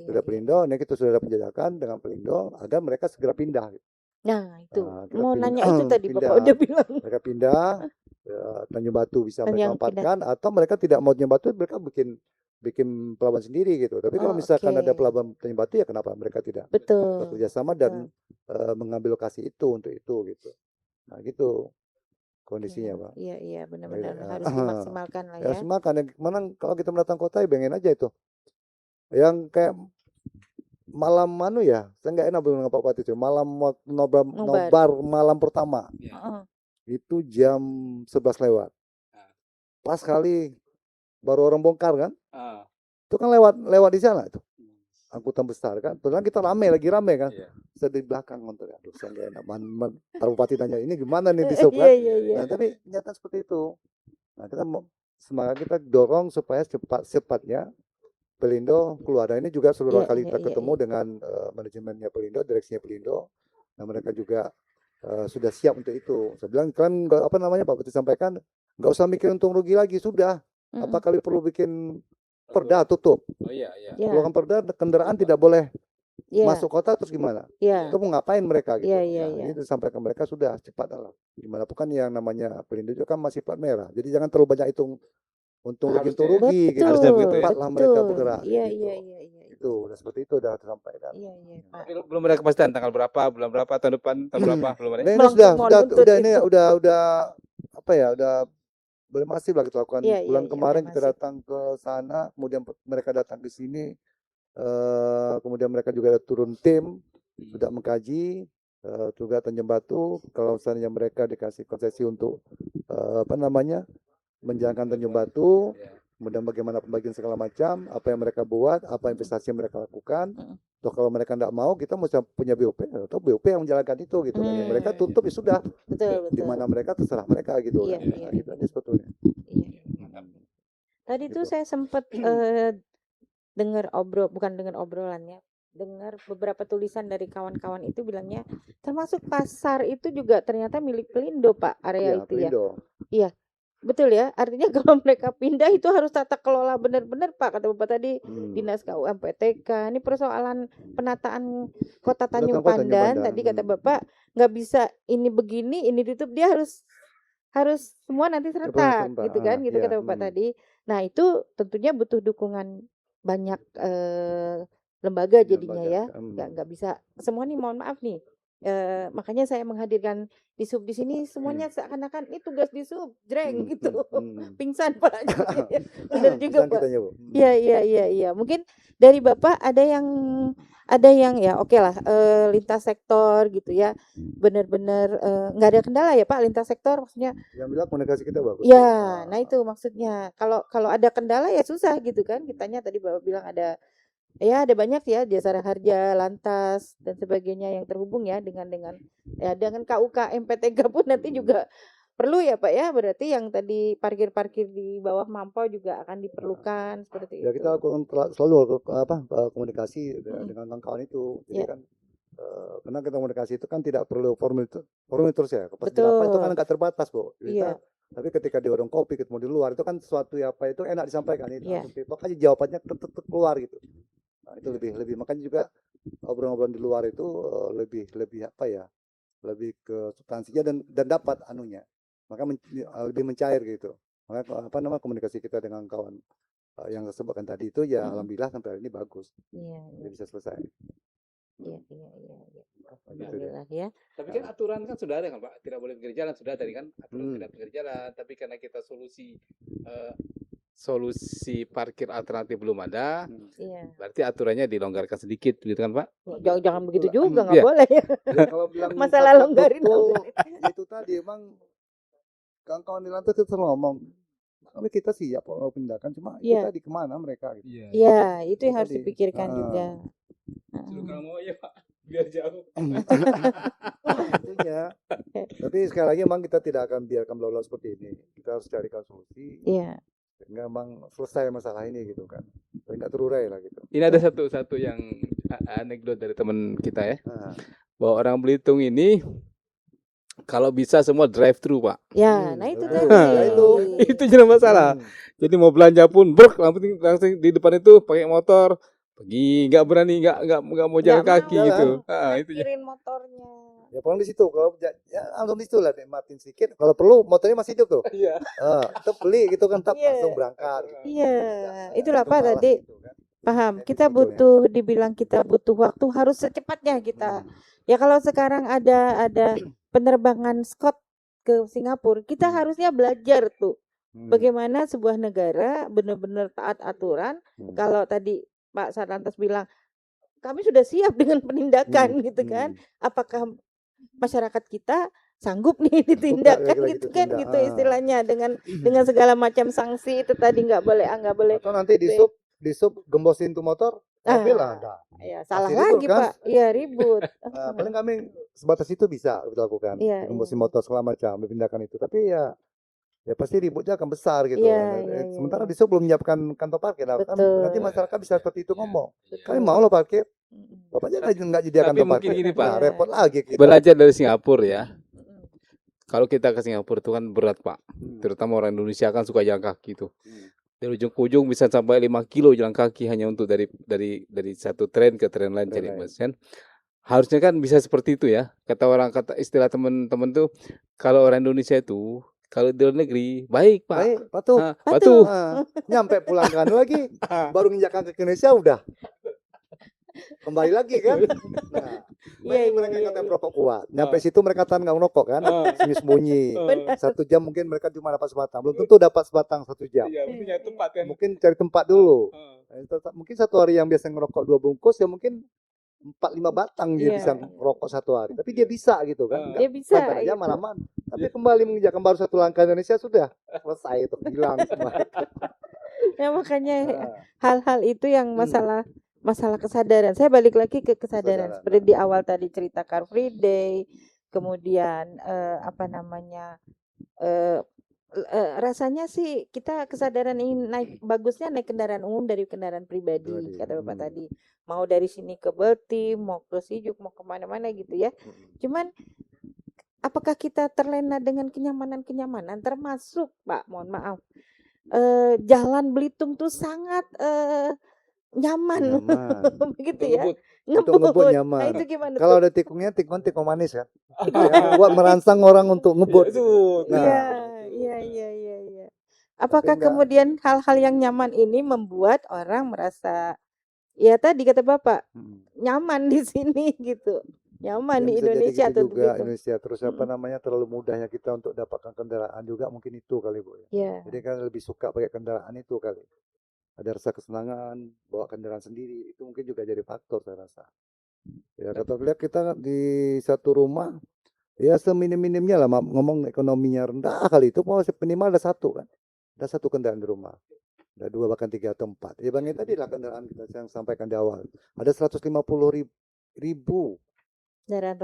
Sudah Pelindo, ini kita sudah ada penjajakan dengan Pelindo agar mereka segera pindah. Nah itu mau nanya itu tadi Bapak udah bilang. Mereka pindah, Tanjung Batu bisa mereka manfaatkan, atau mereka tidak mau Tanjung Batu, mereka bikin pelabuhan sendiri gitu. Tapi kalau misalkan ada pelabuhan Tanjung Batu, ya kenapa mereka tidak bekerja sama dan mengambil lokasi itu untuk itu gitu. Nah gitu kondisinya Pak. Iya benar-benar harus dimaksimalkan lah ya. Ya maksimalkan. Gimana kalau kita mendatang kota, ya bayangin aja itu. Yang kayak malam saya nggak enak dengan Pak Bupati itu. Malam nobar malam pertama. Itu jam 11 lewat. Pas kali baru orang bongkar kan. Itu kan lewat di sana itu. Angkutan besar kan. Padahal kita lagi rame kan. Saya di belakang nonton. Aduh, saya nggak enak. Pak Bupati tanya, ini gimana nih di sub kan? Nah, tapi nyata seperti itu. Nah, kita semangat kita dorong supaya cepatnya Pelindo keluar. Nah, ini juga seluruh kali kita ketemu dengan manajemennya Pelindo, direksinya Pelindo. Nah, mereka juga sudah siap untuk itu. Saya bilang kan Pak Bupati sampaikan, nggak usah mikir untung rugi lagi, sudah. Apa kali perlu bikin perda tutup? Keluarkan perda, kendaraan tidak boleh Iya. masuk kota terus gimana? Iya. Itu mau ngapain mereka gitu? Iya, iya, Nah, iya. ini disampaikan mereka sudah cepat lah. Gimana pun kan yang namanya Pelindo juga kan masih plat merah. Jadi jangan terlalu banyak hitung untung rugi Harusnya ya. rugi gitu. Harusnya begitu ya. Cepatlah mereka Betul. bergerak Iya, gitu. iya, iya, iya. Itu udah seperti itu udah disampaikan. Iya, iya, Pak. Tapi belum ada kepastian tanggal berapa, bulan berapa, tahun depan, tahun berapa, belum ada. Nah, ini Melengkung sudah mohon buntut udah ini itu. udah apa ya udah masif lah kita lakukan. Iya, iya, Bulan iya, kemarin udah kita masif. datang ke sana, kemudian mereka datang ke sini, kemudian mereka juga turun tim sudah mengkaji juga Tanjung Batu kalau misalnya mereka dikasih konsesi untuk apa namanya menjalankan Tanjung Batu, kemudian bagaimana pembagian segala macam, apa yang mereka buat, apa investasi yang mereka lakukan. Toh kalau mereka tidak mau, kita mesti punya BOP atau BOP yang menjalankan itu gitu kan. Yang mereka tutup ya sudah, Betul, di betul. mana mereka terserah mereka gitu. Iya, kan. iya, Nah, gitu aja sebetulnya. Iya. Tadi tuh Gitu. saya sempat dengar bukan dengar obrolannya, dengar beberapa tulisan dari kawan-kawan itu bilangnya termasuk pasar itu juga ternyata milik Pelindo, Pak, area Iya, itu ya. Pelindo. Iya. Betul ya, artinya kalau mereka pindah itu harus tata kelola benar-benar Pak, kata Bapak tadi, Dinas KUM PTK. Ini persoalan penataan Kota Tanjung Kota Tanjung Pandan, Pandan. tadi kata Bapak nggak bisa ini begini, ini ditutup, dia harus semua nanti serentak serentak, gitu kan, gitu iya, kata Bapak tadi. Nah, itu tentunya butuh dukungan banyak lembaga jadinya ya. Nggak bisa semua nih, mohon maaf nih. Makanya saya menghadirkan Disub di sini semuanya seakan-akan ini tugas Disub, jreng gitu. Pingsan Pak. Benar juga Pak. Iya. Mungkin dari Bapak ada yang ya oke lah lintas sektor gitu ya. Benar-benar nggak ada kendala ya Pak lintas sektor maksudnya. Yang bilang komunikasi kita bagus. Ya, nah itu maksudnya. Kalau ada kendala ya susah gitu kan. Kitanya tadi Bapak bilang ada banyak ya Jasara Harja, Lantas dan sebagainya yang terhubung ya dengan KUK MPTK pun nanti juga perlu ya Pak ya. Berarti yang tadi parkir di bawah Mampau juga akan diperlukan seperti Ya itu. kita selalu komunikasi dengan kawan itu. Jadi kan karena kita komunikasi itu kan tidak perlu formal terus ya. Pas di lapangan itu kan nggak terbatas Bu. Iya. Tapi ketika di warung kopi ketemu di luar itu kan sesuatu apa itu enak disampaikan itu. Iya. Makanya jawabannya tetap keluar gitu. Nah, itu lebih makanya juga obrolan-obrolan di luar itu lebih apa ya? Lebih ke substansinya dan dapat anunya. Maka lebih mencair gitu. Maka komunikasi kita dengan kawan yang saya sebutkan tadi itu ya alhamdulillah sampai hari ini bagus. Iya. Bisa selesai. Iya. Gitu Alhamdulillah ya. Tapi kan aturan kan sudah ada kan Pak, tidak boleh pinggir jalan sudah tadi kan aturan tidak pinggir jalan. Tapi karena kita solusi parkir alternatif belum ada, Iya. berarti aturannya dilonggarkan sedikit, gitu kan Pak? Jangan begitu juga, nggak Iya. boleh ya. Kalau bilang Masalah longgarin. itu tadi emang kawan-kawan di lantas itu selalu ngomong kami kita siap mau pindahkan cuma itu Iya. tadi kemana mereka gitu. Iya, itu yang harus Tadi. dipikirkan juga. Kalau mau ya Pak, biar jauh. Tentunya. Tapi sekali lagi memang kita tidak akan biarkan lolos seperti ini. Kita harus carikan solusi. Iya. Sehingga memang selesai masalah ini gitu kan. Tidak terurai lah gitu. Ini ada satu yang anekdot dari teman kita ya, Nah, bahwa orang Belitung ini kalau bisa semua drive thru Pak. Ya, nah itu betul. tadi. Nah, itu. Itu jadi masalah. Jadi mau belanja pun langsung di depan itu pakai motor pergi, nggak berani, nggak mau jalan Nggak kaki mau. gitu. Itu Parkirin motornya. Ya paling di situ kalau ya langsung di situ lah nikmatin sedikit. Kalau perlu motornya masih hidup tuh. Iya. Tetap beli gitu kan, tetap Iya. langsung berangkat. Gitu. Iya, itulah Itu Pak malah tadi. gitu kan. Paham. Itu Kita sebetulnya. dibilang kita butuh waktu harus secepatnya kita. Ya kalau sekarang ada penerbangan Scott ke Singapura, kita harusnya belajar tuh bagaimana sebuah negara benar-benar taat aturan. Kalau tadi Pak Satlantas bilang kami sudah siap dengan penindakan gitu kan. Apakah masyarakat kita sanggup nih ditindakan kira-kira gitu gitu, kan tindak. gitu istilahnya dengan segala macam sanksi itu tadi nggak boleh. Atau nanti di sub gembosin tuh motor, mobil lah. Nah, Ya salah Pasti ribut, lagi kan? Pak. Iya ribut. paling kami sebatas itu bisa kita lakukan. Iya, Gembosin motor segala macam, memindahkan itu. Tapi ya pasti ributnya akan besar gitu. Iya, iya, Sementara iya. di sub belum menyiapkan kantong parkir. Nah, kan Betul. nanti masyarakat bisa seperti itu ngomong. Betul. Kami mau lo parkir, bapaknya nggak jadi Tapi kantong mungkin parkir. gini, Pak. Nah, repot lagi kita. Belajar dari Singapura ya. Kalau kita ke Singapura itu kan berat Pak. Terutama orang Indonesia kan suka jalan kaki tuh. dari ujung ke ujung bisa sampai 5 kilo jalan kaki hanya untuk dari satu tren ke tren lain cari Tren lain. bus kan. Harusnya kan bisa seperti itu ya. Kata istilah teman-teman tuh, kalau orang Indonesia itu kalau di luar negeri baik Pak. Baik, patuh. Patuh. Nyampe pulang ke anu lagi, baru nginjak kaki ke Indonesia udah kembali lagi kan. Nah, Iya, baik mereka iya, kata iya. perokok kuat. Nyampe situ mereka tahan nggak ngerokok kan, sembunyi-sembunyi. Benar. 1 jam mungkin mereka cuma dapat sebatang, belum tentu dapat sebatang 1 jam. Iya, mestinya tempat kan. Mungkin cari tempat dulu. Mungkin 1 hari yang biasa ngerokok 2 bungkus ya mungkin 4-5 batang dia Iya. bisa ngerokok 1 hari. Tapi dia bisa gitu kan. Dia bisa, Sampai aja gitu. malaman. Tapi kembali menginjakkan baru 1 langkah Indonesia sudah selesai itu hilang semua. Ya makanya Nah, hal-hal itu yang masalah kesadaran. Saya balik lagi ke kesadaran. Kesadaran. Seperti di awal tadi cerita Car Free Day, kemudian apa namanya rasanya sih kita kesadaran ini bagusnya naik kendaraan umum dari kendaraan pribadi, Pribadi, kata Bapak tadi. Mau dari sini ke Beltim, mau ke Sijuk, mau kemana-mana gitu ya. Cuman apakah kita terlena dengan kenyamanan-kenyamanan, termasuk Pak, mohon maaf, jalan Belitung tuh sangat nyaman, begitu ya, Untuk ngebut Nah nyaman. itu gimana Kalau tuh? ada tikung manis kan. Yang buat merangsang orang untuk ngebut. Iya, iya. Apakah enggak. kemudian hal-hal yang nyaman ini membuat orang merasa, ya tadi kata Bapak, nyaman di sini gitu, nyaman Ya, di bisa jadi Indonesia gitu atau juga begitu? Indonesia. Terus apa namanya terlalu mudahnya kita untuk dapatkan kendaraan juga mungkin itu kali Bu. Ya. Jadi kan lebih suka pakai kendaraan itu kali. Ada rasa kesenangan bawa kendaraan sendiri itu mungkin juga jadi faktor saya rasa. Ya kata lihat kita di satu rumah ya seminim-minimnya lah ngomong ekonominya rendah kali itu mau minimal ada 1 kan. Ada 1 kendaraan di rumah. Ada 2 bahkan 3 atau 4. Ya Bang tadi lah kendaraan kita yang sampaikan di awal. Ada 150.000 kendaraan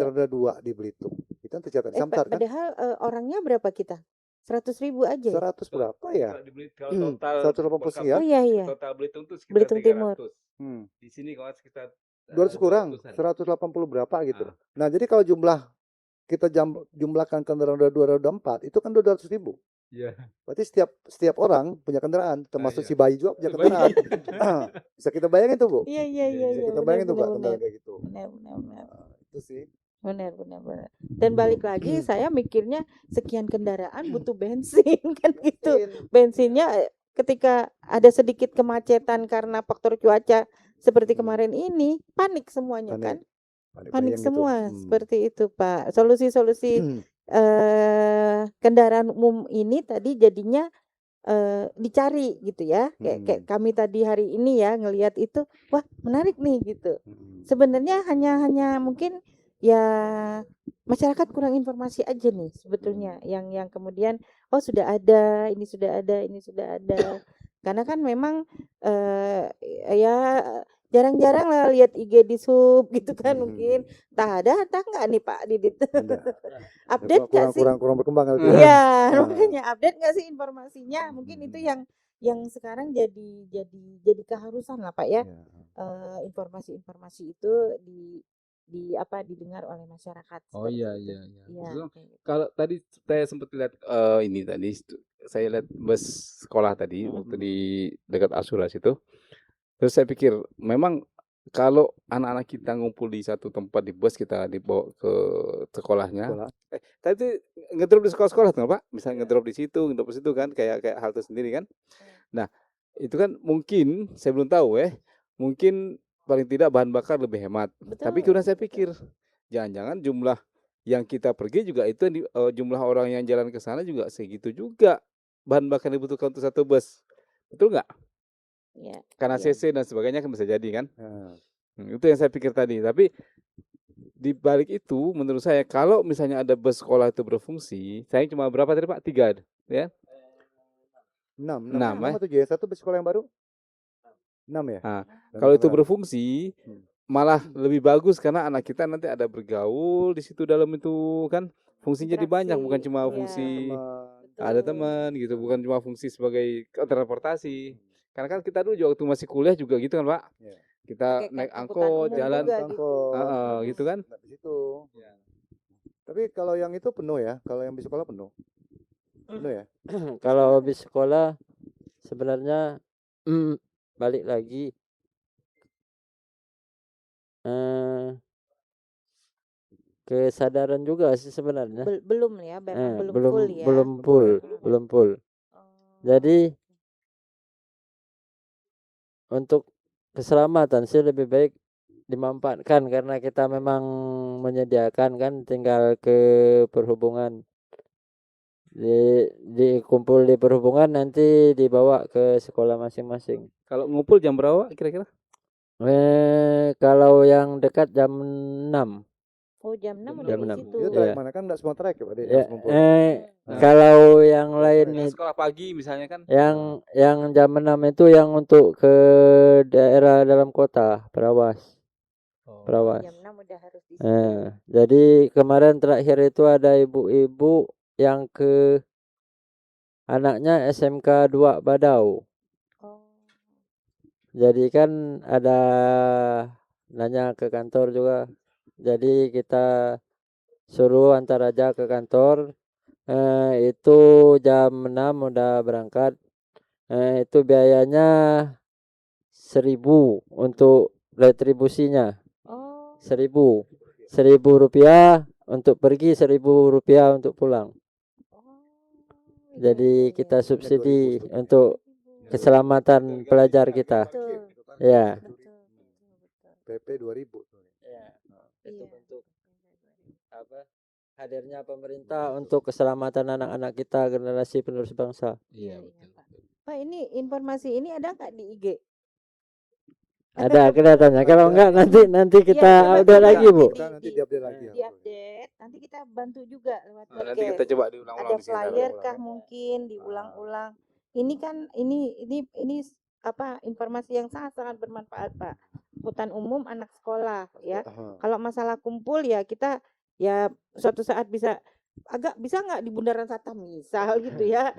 roda 2 di Belitung. Kita tercatat Samsat kan. Padahal orangnya berapa kita? 100.000 aja ya? 100 berapa ya? Kalau total 180 sekian. Oh iya. total Belitung tuh sekitar Belitung Timur. 300. Di sini kalau sekitar 200 kurang, 200-an. 180 berapa gitu. Nah, jadi kalau kita jumlahkan kendaraan roda 2 roda 4 itu kan 200.000. Iya. Berarti setiap orang punya kendaraan, termasuk iya. si bayi juga punya Si bayi. kendaraan. Bisa kita bayangin tuh, Bu? Iya. Bisa kita bayangin tuh, Pak, Benar. kendaraan kayak gitu. Benar. Nah, itu sih. Benar. Dan balik lagi saya mikirnya sekian kendaraan butuh bensin kan gitu. Bensinnya ketika ada sedikit kemacetan karena faktor cuaca seperti kemarin ini, panik semuanya kan? Panik bayang semua gitu. seperti itu, Pak. Solusi-solusi kendaraan umum ini tadi jadinya dicari gitu ya. Kayak kami tadi hari ini ya ngelihat itu, wah menarik nih gitu. Sebenarnya hanya mungkin ya masyarakat kurang informasi aja nih sebetulnya yang kemudian sudah ada, ini sudah ada. Karena kan memang ya jarang-jarang lah lihat IG di sub gitu kan mungkin. Entah ada enggak nih Pak Didit? Update nggak sih? Kurang berkembang kali. Iya, makanya update nggak sih informasinya? Mungkin itu yang sekarang jadi keharusan lah Pak ya. Informasi-informasi itu didengar oleh masyarakat. Oh iya. Iya. Kalau tadi saya sempat lihat saya lihat bus sekolah tadi waktu di dekat Asuras itu. Terus saya pikir memang kalau anak-anak kita ngumpul di satu tempat di bus kita dibawa ke sekolahnya. Tadi ngedrop di sekolah-sekolah tuh Pak, bisa ngedrop di situ kan kayak halte sendiri kan. Nah, itu kan mungkin saya belum tahu mungkin paling tidak bahan bakar lebih hemat. Betul. Tapi kemudian saya pikir jangan-jangan jumlah yang kita pergi juga itu jumlah orang yang jalan ke sana juga segitu juga bahan bakar yang dibutuhkan untuk satu bus. Betul nggak? Ya. Karena CC dan sebagainya kan bisa jadi kan. Itu yang saya pikir tadi. Tapi di balik itu menurut saya kalau misalnya ada bus sekolah itu berfungsi, saya cuma berapa tadi Pak? 3 ya? 6 atau 7 ya? 1 bus sekolah yang baru? 6 ya? Nah, kalau itu berfungsi malah lebih bagus karena anak kita nanti ada bergaul di situ dalam itu kan fungsinya jadi banyak, bukan cuma fungsi ada teman gitu, bukan cuma fungsi sebagai transportasi. Karena kan kita dulu waktu masih kuliah juga gitu kan Pak. Kita naik angkot, jalan gitu kan. Di situ. Tapi kalau yang itu penuh ya, kalau yang bis sekolah penuh. Penuh ya? Kalau bis sekolah sebenarnya balik lagi kesadaran juga sih sebenarnya. Belum ya, memang belum belum full ya. belum full, belum full. Jadi untuk keselamatan sih lebih baik dimanfaatkan karena kita memang menyediakan kan, tinggal ke perhubungan dikumpul di perhubungan nanti dibawa ke sekolah masing-masing. Kalau ngumpul jam berapa kira-kira? Kalau yang dekat jam 6. Oh, jam 6 udah Jam di 6. situ. Itu Iya. dari mana kan nggak semua trayek ya Pak, Dek, Ya, harus ngumpul. kalau yang lain Yang sekolah pagi misalnya kan. yang jam 6 itu yang untuk ke daerah dalam kota, Perawas. Perawas. Jam 6 udah harus di situ. Jadi kemarin terakhir itu ada ibu-ibu yang ke anaknya SMK 2 Badau. Oh. Jadi kan ada nanya ke kantor juga. Jadi kita suruh antar aja ke kantor. Itu jam 6 udah berangkat. Itu biayanya 1.000 untuk retribusinya. Oh. 1.000 rupiah untuk pergi, 1.000 rupiah untuk pulang. Jadi kita subsidi untuk keselamatan pelajar kita. Betul. Ya. PP 2000. Ya. Itu bentuk hadirnya pemerintah untuk keselamatan anak-anak kita, generasi penerus bangsa. Iya betul. Pak, ini informasi ini ada nggak di IG? Ada kelihatannya. Kalau enggak nanti kita update lagi, Bu. Nanti diupdate lagi. Diupdate. Nanti kita bantu juga lewat Nanti podcast. kita coba diulang-ulang Ada di sini. flyer kah mungkin diulang-ulang. Ini kan ini apa informasi yang sangat bermanfaat, Pak. Hutan umum anak sekolah ya. Kalau masalah kumpul ya kita ya suatu saat bisa nggak di Bundaran Satam misal gitu ya.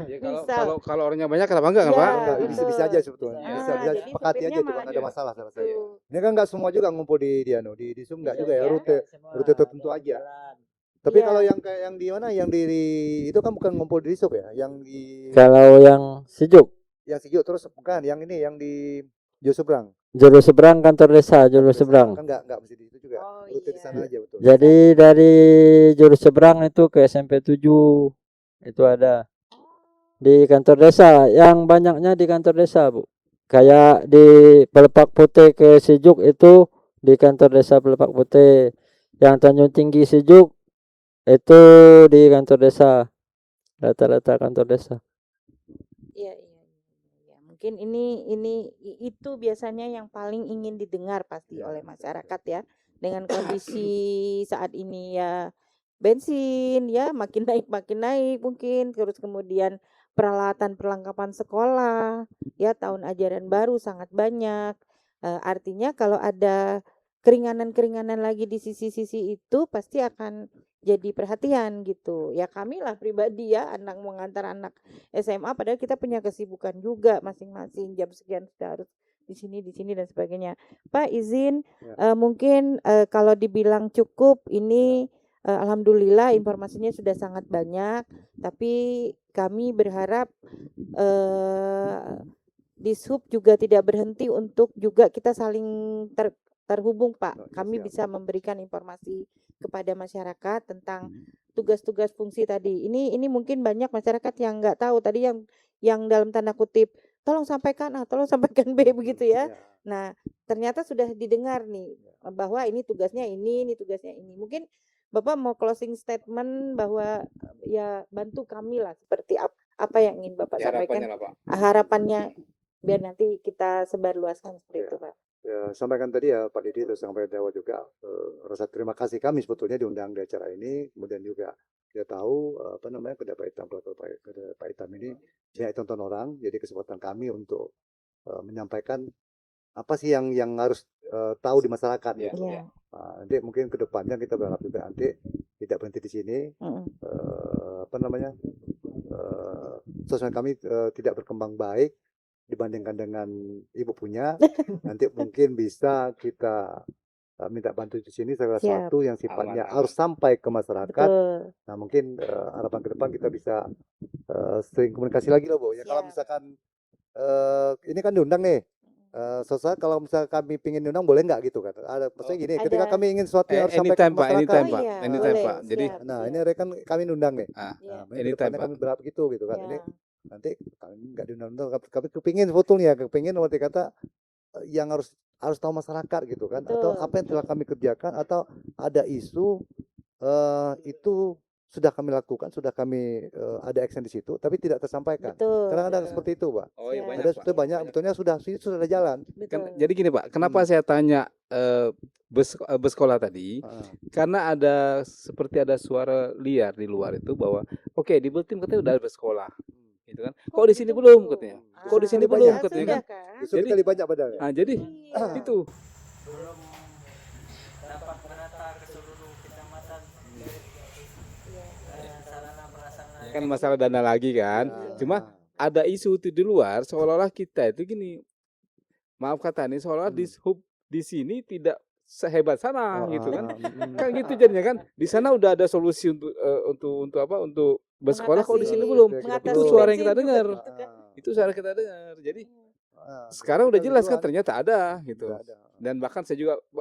Kalau orangnya banyak kenapa enggak Ya, Pak? Bisa aja sebetulnya. Bisa jadi sepakati aja supirnya coba, nggak ada malah masalah sama saya. gitu. Ini kan nggak semua juga ngumpul di Sum nggak juga ya, rute tertentu aja. Tapi Iya. kalau yang kayak yang di mana, yang di itu kan bukan ngumpul di Sub ya, yang di Kalau yang Sejuk, yang Sijuk, terus bukan yang ini yang di Josebrang. juru seberang kantor desa, juru seberang. Kan nggak mesti di itu juga. Oh, Rute di iya. sana aja betul. Jadi dari juru seberang itu ke SMP 7 itu ada di kantor desa. Yang banyaknya di kantor desa, Bu. Kayak di Pelepak Putih ke Sejuk itu di kantor desa Pelepak Putih. Yang Tanjung Tinggi Sejuk itu di kantor desa. Rata-rata kantor desa. Iya. Mungkin itu biasanya yang paling ingin didengar pasti oleh masyarakat ya. Dengan kondisi saat ini ya bensin ya makin naik mungkin, terus kemudian peralatan perlengkapan sekolah ya, tahun ajaran baru sangat banyak. Artinya kalau ada keringanan lagi di sisi-sisi itu pasti akan jadi perhatian gitu. Ya kami lah pribadi ya, mengantar anak SMA padahal kita punya kesibukan juga masing-masing, jam sekian sudah harus di sini dan sebagainya. Pak izin mungkin kalau dibilang cukup ini alhamdulillah informasinya sudah sangat banyak, tapi kami berharap Dishub juga tidak berhenti untuk juga kita saling terhubung, Pak. Kami bisa memberikan informasi kepada masyarakat tentang tugas-tugas fungsi tadi. Ini mungkin banyak masyarakat yang nggak tahu tadi, yang dalam tanda kutip tolong sampaikan A, tolong sampaikan B begitu ya. Nah, ternyata sudah didengar nih bahwa ini tugasnya ini tugasnya ini. Mungkin Bapak mau closing statement bahwa ya bantu kami lah, seperti apa yang ingin Bapak sampaikan. Harapannya biar nanti kita sebarluaskan seperti itu, Pak. Ya, sampaikan tadi ya Pak Didi, terus sampai Dewa juga rasa terima kasih kami sebetulnya diundang di acara ini. Kemudian juga dia tahu kedai Pak Hitam ini banyak tonton orang, jadi kesempatan kami untuk menyampaikan apa sih yang harus tahu di masyarakat ya. Nanti mungkin kedepannya kita berharap juga nanti tidak berhenti di sini. Sosmed kami tidak berkembang baik dibandingkan dengan ibu punya. Nanti mungkin bisa kita minta bantu di sini salah satu yang sifatnya harus sampai ke masyarakat. Betul. Nah mungkin harapan ke depan kita bisa sering komunikasi lagi loh Bu ya. Kalau misalkan ini kan diundang nih. Sesaat kalau misalnya kami pingin diundang boleh nggak gitu kan? Ada maksudnya gini, ketika Ada. kami ingin sesuatu yang harus sampaikan Anytime ke Pak, masyarakat. anytime Oh Pak, iya, anytime boleh. Pak. Jadi Siap, Nah, siap. ini rekan kami diundang nih. ah, Iya. Nah, ini anytime kedepannya Pak. kami berapa gitu kan. Iya. Ini nanti kami nggak diundang, kami kepingin sebetulnya, kepingin berarti kata yang harus tahu masyarakat gitu kan, atau Betul, apa yang telah betul. kami kerjakan, atau ada isu itu sudah kami lakukan, sudah kami ada action di situ, tapi tidak tersampaikan. Betul, Kadang-kadang betul. seperti itu, Pak. Oh iya Siap. banyak Ada Pak. sebetulnya banyak, betulnya sudah ada jalan. Kan, Betul. jadi gini Pak, kenapa saya tanya bersekolah tadi? Ah, Karena ada seperti ada suara liar di luar itu bahwa oke di Bultim katanya udah bersekolah, gitu kan? Kok di sini gitu? belum katanya? Kok di Ah, sini Sudah belum banyak. katanya sudah kan? kan? justru Jadi- kita lebih banyak padahal ya. Nah jadi Iya. itu Belum dapat menata ke seluruh kecamatan sarana prasarana. kan masalah dana lagi kan. Ya. Cuma ada isu itu di luar seolah-olah kita itu gini, maaf kata nih, seolah-olah di sini tidak sehebat sana gitu kan. Kan gitu jadinya kan. Di sana udah ada solusi untuk apa? Untuk bersekolah, kok di sini Mengatasi- belum. mengatasi Itu suara yang bensin kita juga dengar. gitu kan. Itu suara kita dengar. Jadi Ah, sekarang udah kita jelas kan duluan. ternyata ada gitu. Udah ada. Dan bahkan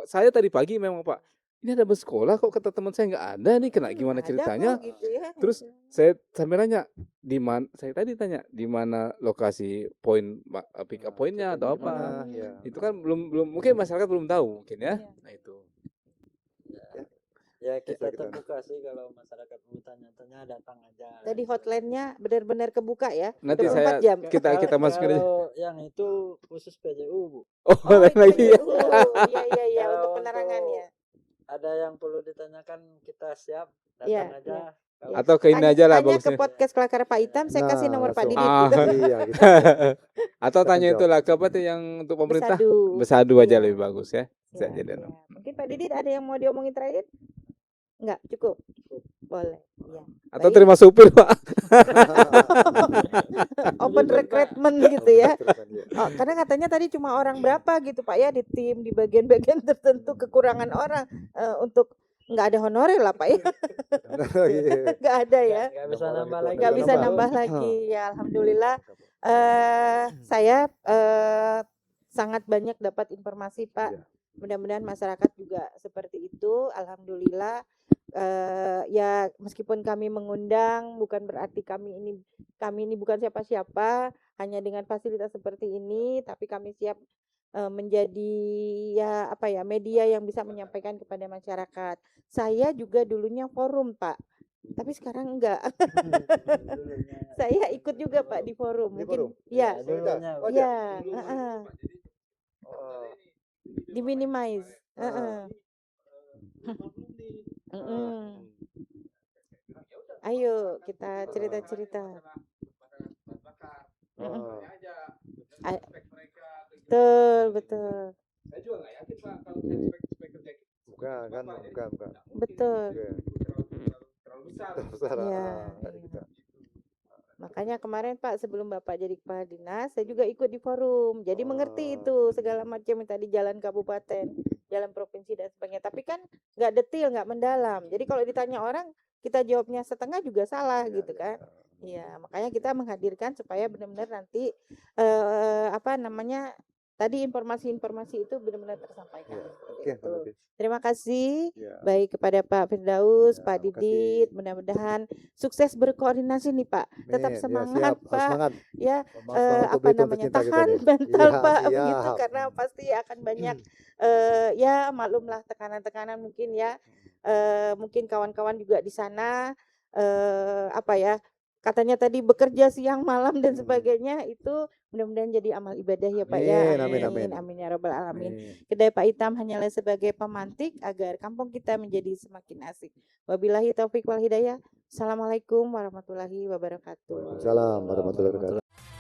saya tadi pagi memang Pak, ini ada bersekolah kok, kata teman saya nggak ada nih, kena gimana Ada ceritanya? kok gitu ya. Terus saya sampai nanya di mana, saya tadi tanya di mana lokasi poin pick up poinnya atau Di mana, apa. ya. Itu kan belum mungkin masyarakat belum tahu mungkin ya. Iya. Nah itu. Ya kita Kita- terbuka sih, kalau masyarakat mau tanya-tanya datang aja. Tadi hotline-nya benar-benar kebuka ya. Nanti 24 saya jam. kita masukin aja. Kalau yang itu khusus PJU Bu. Oh, Oh, lain itu lagi ya. Iya iya iya Kalau untuk penerangannya. Ada yang perlu ditanyakan, kita siap datang Iya, aja. iya. Kalau Atau ke ini aja lah Tanya ke bagusnya. podcast Kelakar Pak Itam, saya kasih nomor Pak langsung. Didit Ah. gitu. Iya, gitu. Atau Kita tanya jawab. itulah ke apa tuh yang untuk pemerintah? Bersadu. Bersadu aja Iya. lebih bagus ya. Bisa Ya, jadi. ya. Mungkin Pak Didit ada yang mau diomongin terakhir? Enggak, cukup. Boleh. Iya. Atau Baik. terima supir Pak. Open recruitment gitu ya. Iya. Oh, karena katanya tadi cuma orang berapa gitu Pak ya di tim, di bagian-bagian tertentu kekurangan orang untuk nggak ada honorer lah Pak ya. Iya. Nggak ada ya. nggak bisa nambah lagi. Nggak bisa nambah. nambah lagi. Ya alhamdulillah saya sangat banyak dapat informasi Pak. Iya. Mudah-mudahan masyarakat juga seperti itu. Alhamdulillah. Ya meskipun kami mengundang bukan berarti kami ini bukan siapa-siapa, hanya dengan fasilitas seperti ini, tapi kami siap menjadi ya apa ya media yang bisa menyampaikan kepada masyarakat. Saya juga dulunya forum Pak, tapi sekarang enggak. Saya ikut juga Pak di forum. Di Mungkin forum? ya, Dulunya, Oh, ya, Oh, diminimize. Ayo kita cerita-cerita. oh. Betul, betul. Saya juga nggak yakin Pak kalau spek kerja kita Bukan kan, bukan. Betul. Iya. terlalu besar. Besar, Iya, kayak iya. gitu. Makanya kemarin Pak sebelum Bapak jadi kepala dinas, saya juga ikut di forum. Jadi mengerti itu segala macam yang tadi jalan kabupaten, jalan provinsi dan sebagainya. Tapi kan nggak detail, nggak mendalam. Jadi kalau ditanya orang, kita jawabnya setengah juga salah gitu kan. Iya, makanya kita menghadirkan supaya benar-benar nanti apa namanya tadi informasi-informasi itu benar-benar tersampaikan. Oke, Gitu. Pak Didit. Terima kasih Ya. baik kepada Pak Firdaus, Ya, Pak makasih. Didit. Mudah-mudahan sukses berkoordinasi nih Pak. Tetap Amin. Ya, semangat siap. Pak. Semangat. Ya, Semangat untuk apa betul namanya tercinta kita tahan nih. mental Iya, Pak siap. begitu karena pasti akan banyak ya maklumlah tekanan-tekanan mungkin ya. Mungkin kawan-kawan juga di sana apa ya katanya tadi bekerja siang malam dan sebagainya itu mudah-mudahan jadi amal ibadah ya Pak ya. Amin, amin. Amin ya rabbal alamin. Amin. Kedai Pak Itam hanyalah sebagai pemantik agar kampung kita menjadi semakin asik. Wabillahi taufik wal hidayah. Assalamualaikum warahmatullahi wabarakatuh. Waalaikumsalam warahmatullahi wabarakatuh.